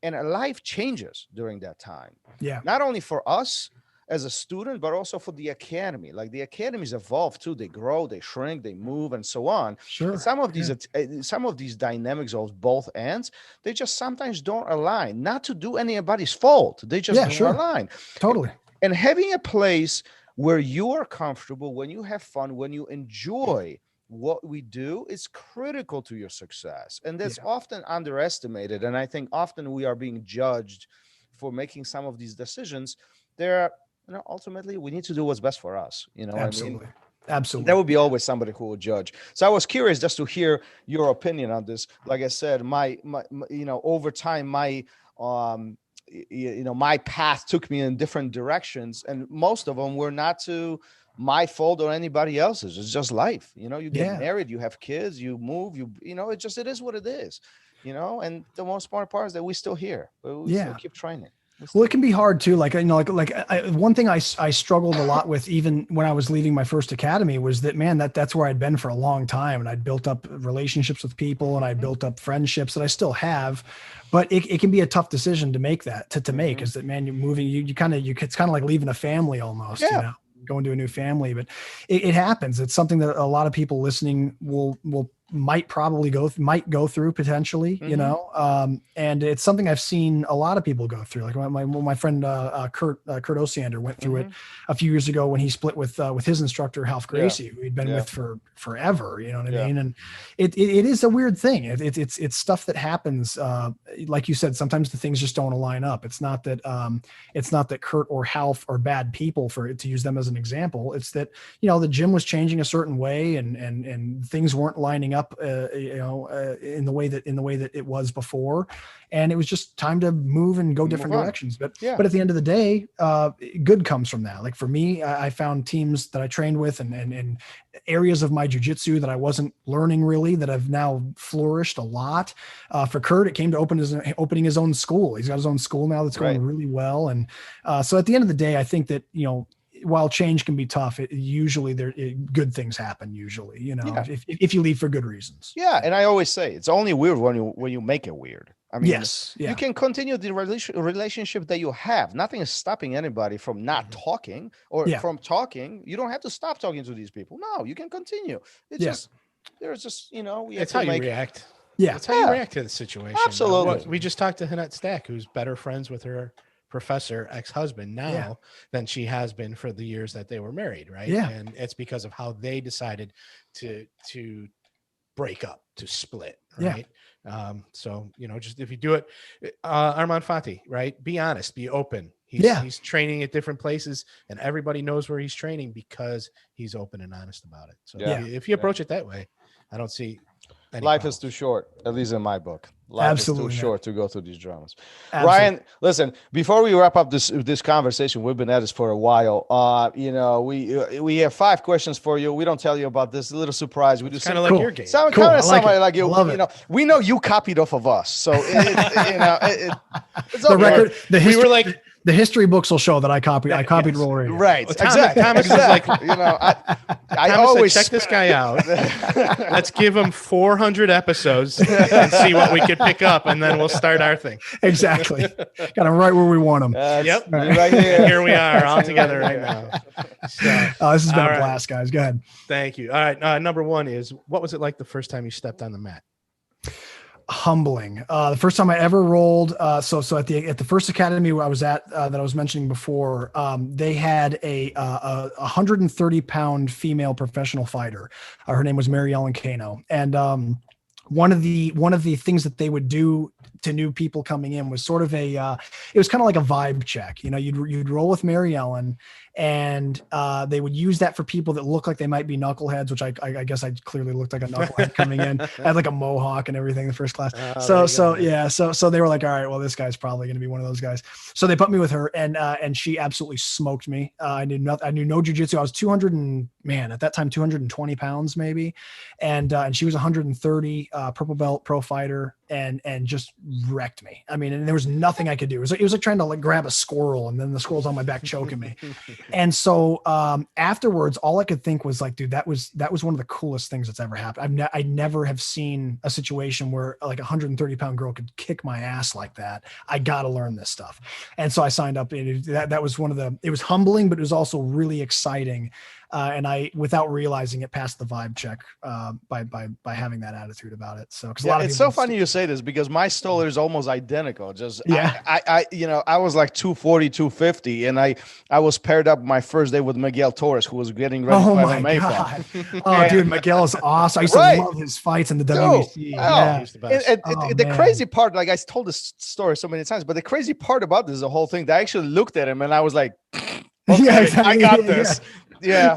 and a life changes during that time. Yeah. Not only for us as a student, but also for the academy. Like, the academies evolve too. They grow, they shrink, they move, and so on. Sure. And some of these dynamics of both ends, they just sometimes don't align. Not to do anybody's fault. They just don't align. Totally. And having a place where you are comfortable, when you have fun, when you enjoy what we do, is critical to your success. And that's often underestimated. And I think often we are being judged for making some of these decisions. Ultimately, we need to do what's best for us. Absolutely. Absolutely. There will be always somebody who will judge. So I was curious just to hear your opinion on this. Like I said, my over time, my path took me in different directions, and most of them were not to my fault or anybody else's. It's just life. You get married, you have kids, you move, it is what it is, and the most important part is that we're still here. We still keep training. Well, it can be hard too. One thing I struggled a lot with, even when I was leaving my first academy, was that, man, that's where I'd been for a long time, and I'd built up relationships with people, and I built up friendships that I still have. But it can be a tough decision to make make, is that, man, you're moving, it's kind of like leaving a family almost, going to a new family. But it happens. It's something that a lot of people listening might go through potentially, and it's something I've seen a lot of people go through. Like my friend Kurt Osiander went through it a few years ago when he split with his instructor Half Gracie, who he'd been with for forever. You know what I mean? And it is a weird thing. It's stuff that happens. Like you said, sometimes the things just don't align up. It's not that Kurt or Half are bad people, to use them as an example. It's that the gym was changing a certain way, and things weren't lining up up, in the way that it was before. And it was just time to move and go different directions. But at the end of the day, good comes from that. Like for me, I found teams that I trained with and areas of my jiu-jitsu that I wasn't learning really, that I've now flourished a lot. For Kurt, it came to opening his own school. He's got his own school now that's going really well. And so at the end of the day, I think that, while change can be tough, usually good things happen. Usually, if you leave for good reasons. Yeah, and I always say it's only weird when you make it weird. I mean, yes, you can continue the relationship that you have. Nothing is stopping anybody from not talking or from talking. You don't have to stop talking to these people. No, you can continue. It's just there's just it's how you react. Yeah, it's how you react to the situation. Absolutely. We just talked to Hanette Stack, who's better friends with her professor ex-husband now than she has been for the years that they were married, right? Yeah. And it's because of how they decided to break up, to split, right? So just if you do it, Armand Fati, right? Be honest, be open. He's training at different places, and everybody knows where he's training because he's open and honest about it. So if you approach it that way, I don't see life is too short, at least in my book. Life is too short to go through these dramas. Absolutely. Ryan, listen, before we wrap up this conversation, we've been at this for a while. We have 5 questions for you. We don't tell you about this. A little surprise. We do kind of like your game. Like you. We know you copied off of us, so it's okay. The history books will show that I copied Roll Radio. Right. Well, Thomas is like, I always check this guy out. Let's give him 400 episodes and see what we could pick up, and then we'll start our thing. Exactly. Got him right where we want him. Yep. Right here. Here we are all together right now. So, this has been a blast, guys. Go ahead. Thank you. All right. Number 1 is, what was it like the first time you stepped on the mat? Humbling. The first time I ever rolled. So at the first academy where I was at, that I was mentioning before, they had a 130-pound female professional fighter. Her name was Mary Ellen Kano. And, one of the things that they would do to new people coming in was sort of it was kind of like a vibe check. You'd roll with Mary Ellen, and they would use that for people that look like they might be knuckleheads, which I guess I clearly looked like a knucklehead coming in. I had like a mohawk and everything in the first class. So they were like, all right, well, this guy's probably going to be one of those guys. So they put me with her, and she absolutely smoked me. I knew no jiu-jitsu. I was 220 pounds maybe, and she was 130, purple belt pro fighter, and just wrecked me. I mean, and there was nothing I could do. It was like trying to like grab a squirrel, and then the squirrel's on my back choking me. And so afterwards, all I could think was like, dude, that was one of the coolest things that's ever happened. I never have seen a situation where like a 130-pound girl could kick my ass like that. I got to learn this stuff. And so I signed up. That was it was humbling, but it was also really exciting. And I, without realizing it, passed the vibe check by having that attitude about it. So, it's so funny you say this because my story is almost identical. I was like 240, 250, and I was paired up my first day with Miguel Torres, who was getting ready for MMA fight. Dude, Miguel is awesome. I used to love his fights in the WBC. The crazy part, like I told this story so many times, but the crazy part about this, the whole thing, they actually looked at him and I was like, okay, I got this. Yeah.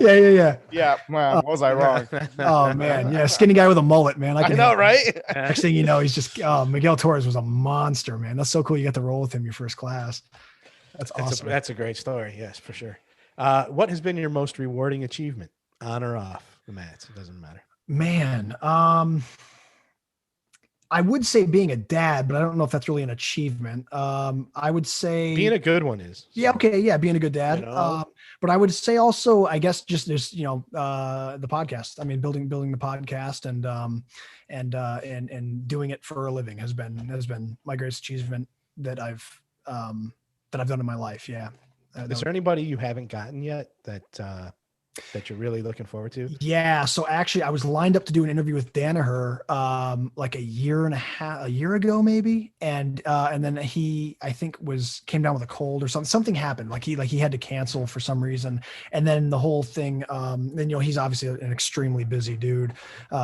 Man, was I wrong? Oh man. Yeah. Skinny guy with a mullet, man. I know, right? Next thing you know, he's just, Miguel Torres was a monster, man. That's so cool. You got to roll with him your first class. That's awesome. That's a great story. Yes, for sure. What has been your most rewarding achievement, on or off the mats? It doesn't matter. Man. I would say being a dad, but I don't know if that's really an achievement. I would say being a good one is. Yeah. Okay. Yeah. Being a good dad. But I would say also, I guess just there's, the podcast. I mean, building the podcast and doing it for a living has been my greatest achievement that I've done in my life. Yeah. Is there anybody you haven't gotten yet that you're really looking forward to? Yeah. So actually I was lined up to do an interview with Danaher, like a year ago, maybe. And then he, I think came down with a cold or something happened. Like he had to cancel for some reason. And then the whole thing, then, he's obviously an extremely busy dude,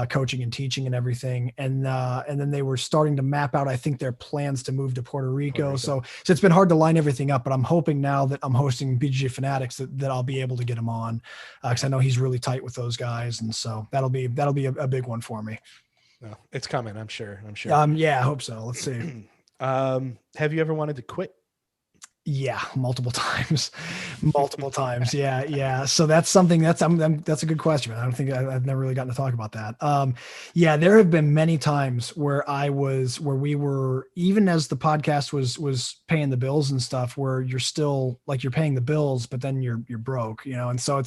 coaching and teaching and everything. And then they were starting to map out, I think, their plans to move to Puerto Rico. So it's been hard to line everything up, but I'm hoping now that I'm hosting BJJ Fanatics that I'll be able to get him on. Because I know he's really tight with those guys, and so that'll be a big one for me. No, it's coming. I'm sure. Yeah, I hope so. Let's see. Have you ever wanted to quit? Yeah, multiple times, multiple times. Yeah. So that's something that's a good question, man. I don't think I've never really gotten to talk about that. Yeah, there have been many times where we were, even as the podcast was paying the bills and stuff, where you're still like you're paying the bills, but then you're broke, and so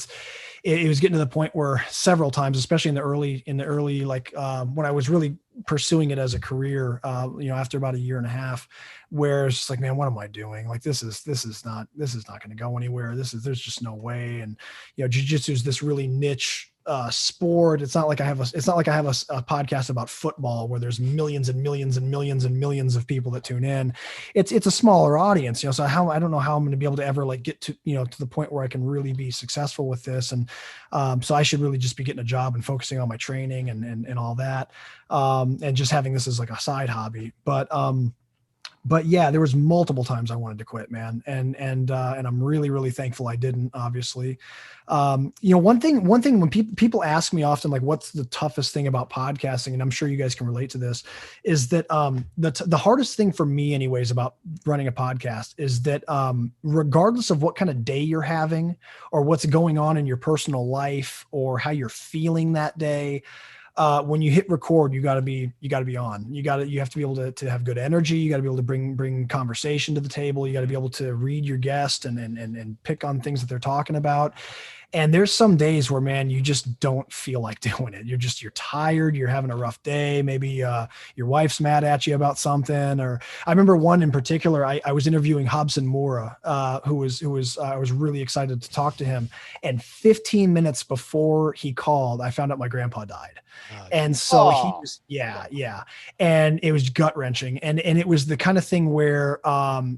it was getting to the point where several times, especially in the early like when I was really pursuing it as a career, after about a year and a half, where it's just like, man, what am I doing? Like, this is not going to go anywhere. There's just no way. And, jiu-jitsu is this really niche sport. It's not like I have a podcast about football where there's millions and millions and millions and millions of people that tune in. It's a smaller audience, so I don't know how I'm going to be able to ever like get to, to the point where I can really be successful with this. And so I should really just be getting a job and focusing on my training and all that. And just having this as like a side hobby. But yeah, there was multiple times I wanted to quit, man. And I'm really, really thankful I didn't, obviously. One thing when people ask me often, like, what's the toughest thing about podcasting? And I'm sure you guys can relate to this, is that the hardest thing for me anyways about running a podcast is that regardless of what kind of day you're having or what's going on in your personal life or how you're feeling that day, when you hit record, you gotta be on. You have to be able to have good energy. You gotta be able to bring conversation to the table. You gotta be able to read your guest and pick on things that they're talking about. And there's some days where, man, you just don't feel like doing it. You're tired. You're having a rough day. Maybe your wife's mad at you about something. Or I remember one in particular, I was interviewing Hobson Mora, who was I was really excited to talk to him. And 15 minutes before he called, I found out my grandpa died. And so he was, yeah. And it was gut wrenching. And it was the kind of thing where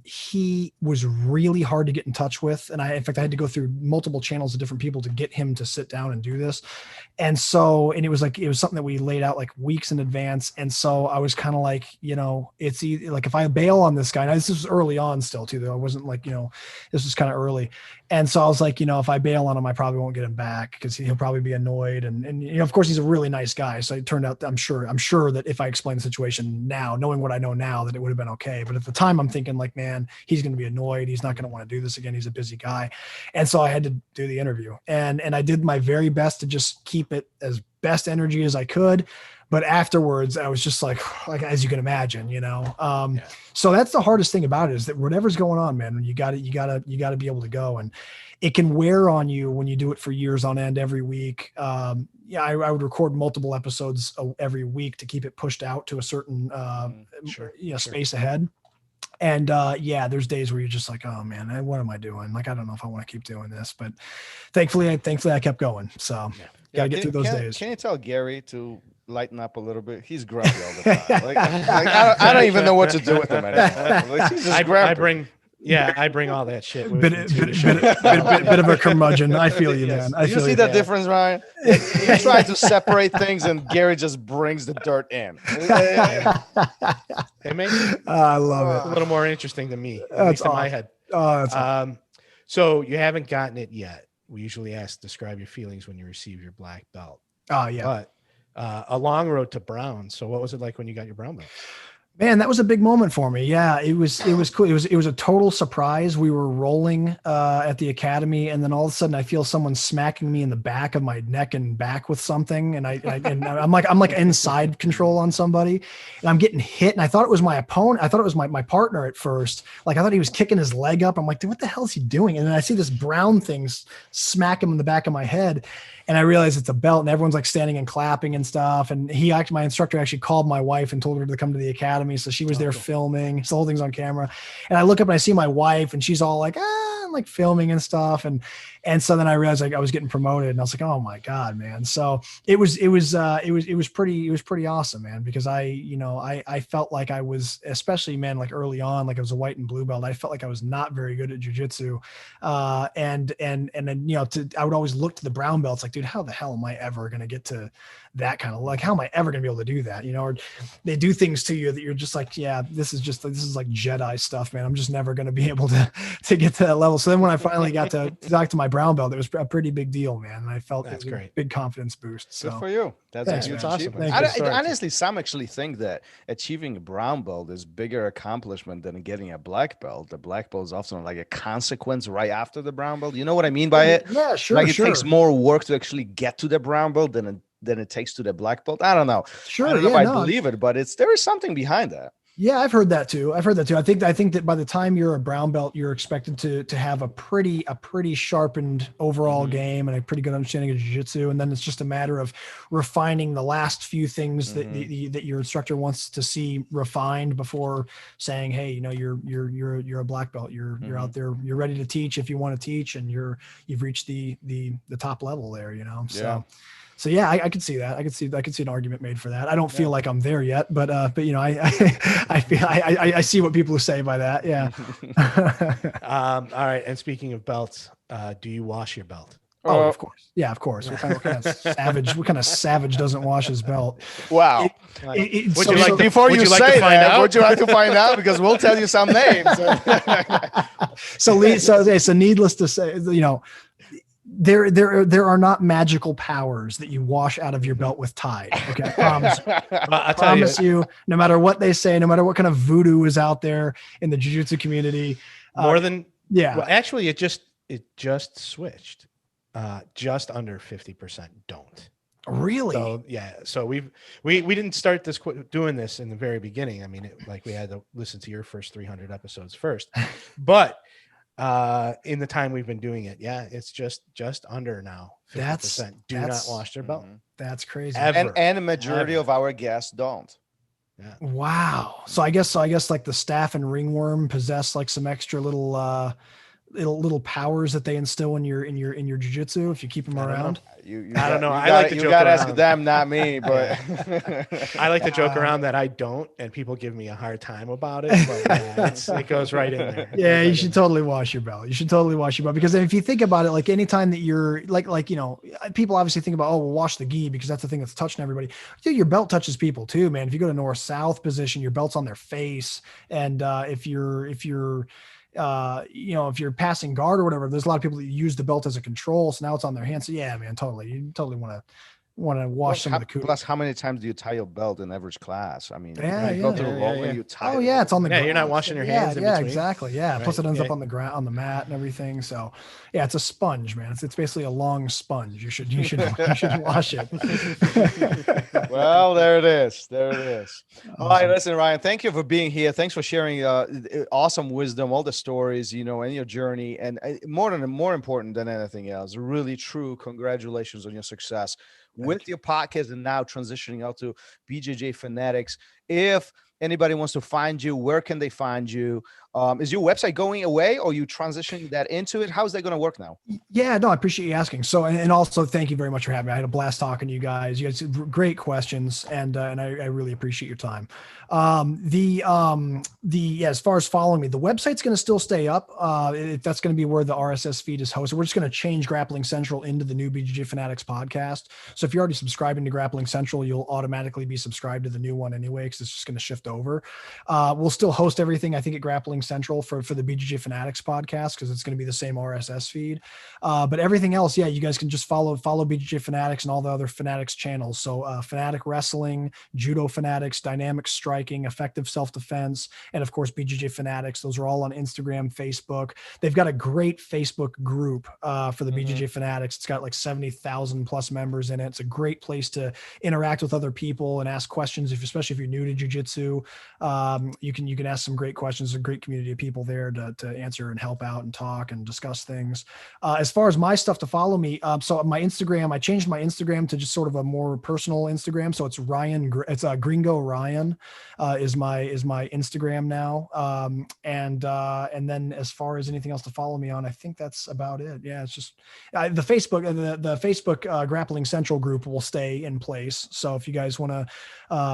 he was really hard to get in touch with. And in fact, I had to go through multiple channels of different people to get him to sit down and do this. And it was something that we laid out like weeks in advance. And so I was kind of like, it's either, like, if I bail on this guy, now this was early on still too, though. I wasn't like, this was kind of early. And so I was like, if I bail on him, I probably won't get him back because he'll probably be annoyed. And of course he's a really nice guy. So it turned out, I'm sure that if I explained the situation now, knowing what I know now, that it would have been okay. But at the time I'm thinking like, man, he's going to be annoyed. He's not going to want to do this again. He's a busy guy. And so I had to do the interview and I did my very best to just keep it as best energy as I could. But afterwards I was just like, as you can imagine, So that's the hardest thing about it, is that whatever's going on, man, you gotta be able to go. And it can wear on you when you do it for years on end every week. I would record multiple episodes every week to keep it pushed out to a certain space ahead. And there's days where you're just like, oh man, what am I doing? Like, I don't know if I want to keep doing this, but thankfully I kept going. So gotta get through those days. Can you tell Gary to lighten up a little bit? He's grumpy all the time. I don't even know what to do with him anymore. Like, he's just grumpy. I bring all that shit. Bit of a curmudgeon. I feel you, man. You see the difference, Ryan? You try to separate things, and Gary just brings the dirt in. It makes it I love a little more interesting to me, at least in my head. So you haven't gotten it yet. We usually ask, describe your feelings when you receive your black belt. Oh yeah. But a long road to brown. So what was it like when you got your brown belt? Man, that was a big moment for me. Yeah, it was cool. It was a total surprise. We were rolling at the academy, and then all of a sudden I feel someone smacking me in the back of my neck and back with something, and I'm like inside control on somebody, and I'm getting hit, and I thought it was my opponent. I thought it was my partner at first. Like, I thought he was kicking his leg up. I'm like, dude, what the hell is he doing? And then I see this brown thing smack him in the back of my head. And I realized it's a belt, and everyone's like standing and clapping and stuff. And my instructor actually called my wife and told her to come to the academy. So she was there filming. So the whole thing's on camera. And I look up and I see my wife, and she's all like, like filming and stuff. And so then I realized like I was getting promoted, and I was like, oh my God, man. So it was pretty awesome, man, because I felt like I was, especially, man, like early on, like I was a white and blue belt. I felt like I was not very good at jiu-jitsu. And then, I would always look to the brown belts like, dude, how the hell am I ever going to get to that kind of, like, how am I ever going to be able to do that? Or they do things to you that you're just like, yeah, this is like Jedi stuff, man. I'm just never going to be able to get to that level. So then when I finally got to talk to my brown belt, it was a pretty big deal, man. And I felt That's it was great. a big confidence boost. So Good for you. That's Thanks, a huge man. Awesome. achievement. Thank you. Honestly, some actually think that achieving a brown belt is bigger accomplishment than getting a black belt. The black belt is often like a consequence right after the brown belt. You know what I mean by it? Yeah, sure. Like it takes more work to actually get to the brown belt than it takes to the black belt. I don't know. Sure. I don't know if I believe it, but there is something behind that. Yeah, I've heard that too. I think that by the time you're a brown belt, you're expected to have a pretty sharpened overall game and a pretty good understanding of jiu-jitsu. And then it's just a matter of refining the last few things that your instructor wants to see refined before saying, hey, you're a black belt. You're out there. You're ready to teach if you want to teach, and you've reached the top level there. So yeah, I could see that. I could see an argument made for that. I don't feel like I'm there yet, but I see what people say by that. Yeah. All right. And speaking of belts, do you wash your belt? Oh, of course. Yeah, of course. What kind of savage doesn't wash his belt? Wow. Would you like to find out? Because we'll tell you some names. So needless to say, there are not magical powers that you wash out of your belt with Tide. Okay, I promise you, no matter what they say, no matter what kind of voodoo is out there in the jiu-jitsu community, well, actually, it just switched. Just under 50% don't. Really? So yeah. So we didn't start doing this in the very beginning. I mean, we had to listen to your first 300 episodes first, but in the time we've been doing it, it's just under now 50% do not wash their belt. That's crazy. And a majority of our guests don't. Yeah. Wow. So I guess like the staff and ringworm possess like some extra little powers that they instill in your jiu-jitsu if you keep them around. I don't know. I like to joke around. Ask them, not me, but I like to joke around that I don't, and people give me a hard time about it. But it goes right in there. Yeah, you should totally wash your belt. Because if you think about it, like anytime that you're like people obviously think about, wash the gi because that's the thing that's touching everybody. Dude, your belt touches people too, man. If you go to north-south position, your belt's on their face, and if you're passing guard or whatever, there's a lot of people that use the belt as a control. So now it's on their hands. So yeah, man, totally. You totally want to wash some of the Plus, how many times do you tie your belt in average class? I mean, you tie it. Yeah, it's on the ground. You're not washing your hands. Yeah, exactly. Yeah. Right. Plus it ends up on the ground, on the mat and everything. So yeah, it's a sponge, man. It's basically a long sponge. You should wash it. Well, there it is. All right, listen, Ryan, thank you for being here. Thanks for sharing awesome wisdom, all the stories, and your journey, and more important than anything else, really true congratulations on your success with your podcast and now transitioning out to BJJ Fanatics. If anybody wants to find you, where can they find you? Is your website going away or are you transitioning that into it? How's that going to work now? Yeah, no, I appreciate you asking. So, and also thank you very much for having me. I had a blast talking to you guys. You guys had great questions and I really appreciate your time. As far as following me, the website's going to still stay up. That's going to be where the RSS feed is hosted. We're just going to change Grappling Central into the new BJJ Fanatics podcast. So if you're already subscribing to Grappling Central, you'll automatically be subscribed to the new one anyway, because it's just going to shift over. We'll still host everything, I think, at Grappling Central for the BJJ Fanatics podcast, because it's going to be the same RSS feed. But everything else, you guys can just follow BJJ Fanatics and all the other Fanatics channels. So Fanatic Wrestling, Judo Fanatics, Dynamic Striking, Effective Self-Defense, and of course BJJ Fanatics. Those are all on Instagram, Facebook. They've got a great Facebook group for the BJJ Fanatics. It's got like 70,000 plus members in it. It's a great place to interact with other people and ask questions, especially if you're new to jiu-jitsu. You can ask some great questions. There's a great community of people there to answer and help out and talk and discuss things. As far as my stuff to follow me, so my Instagram, I changed my Instagram to just sort of a more personal Instagram. So it's Gringo Ryan is my Instagram now. And then as far as anything else to follow me on, I think that's about it. Yeah, it's just the Facebook Grappling Central group will stay in place. So if you guys want to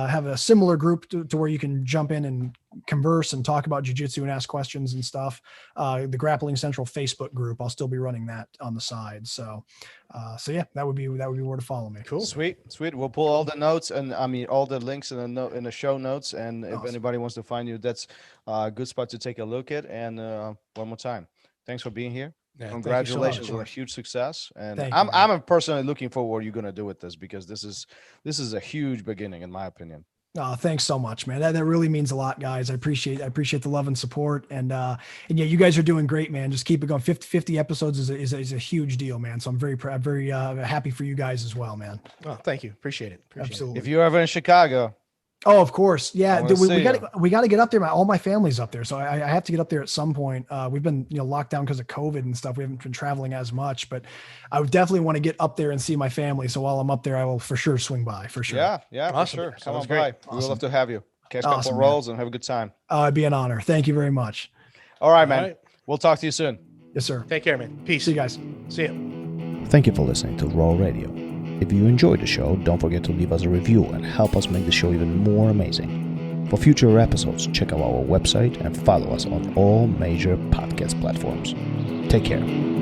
have a similar group to where you can jump in and converse and talk about jiu-jitsu and ask questions and stuff, the Grappling Central Facebook group, I'll still be running that on the side. So yeah, that would be where to follow me. Cool. Sweet. We'll pull all the notes and all the links in the show notes. And awesome. If anybody wants to find you, that's a good spot to take a look at. And one more time, Thanks for being here. Yeah, Congratulations so much. on a huge success. And Thank you, man. I'm personally looking forward what you're going to do with this, because this is a huge beginning, in my opinion. Oh, thanks so much, man. That really means a lot, guys. I appreciate the love and support. And yeah, you guys are doing great, man. Just keep it going. 50 episodes is a huge deal, man. So I'm very happy for you guys as well, man. Oh, thank you. Appreciate it. Absolutely. If you're ever in Chicago. Oh, of course. Yeah. wanna We see got to get up there. All my family's up there. So I have to get up there at some point. We've been, locked down because of COVID and stuff. We haven't been traveling as much, but I would definitely want to get up there and see my family. So while I'm up there, I will for sure swing by for sure. Yeah, Awesome. for sure. Come Sounds on great. by. We would love to have you. Catch a Awesome, couple man. rolls and have a good time. It'd be an honor. Thank you very much. All right, man. All right. We'll talk to you soon. Yes, sir. Take care, man. Peace. See you guys. See you. Thank you for listening to Raw Radio. If you enjoyed the show, don't forget to leave us a review and help us make the show even more amazing. For future episodes, check out our website and follow us on all major podcast platforms. Take care.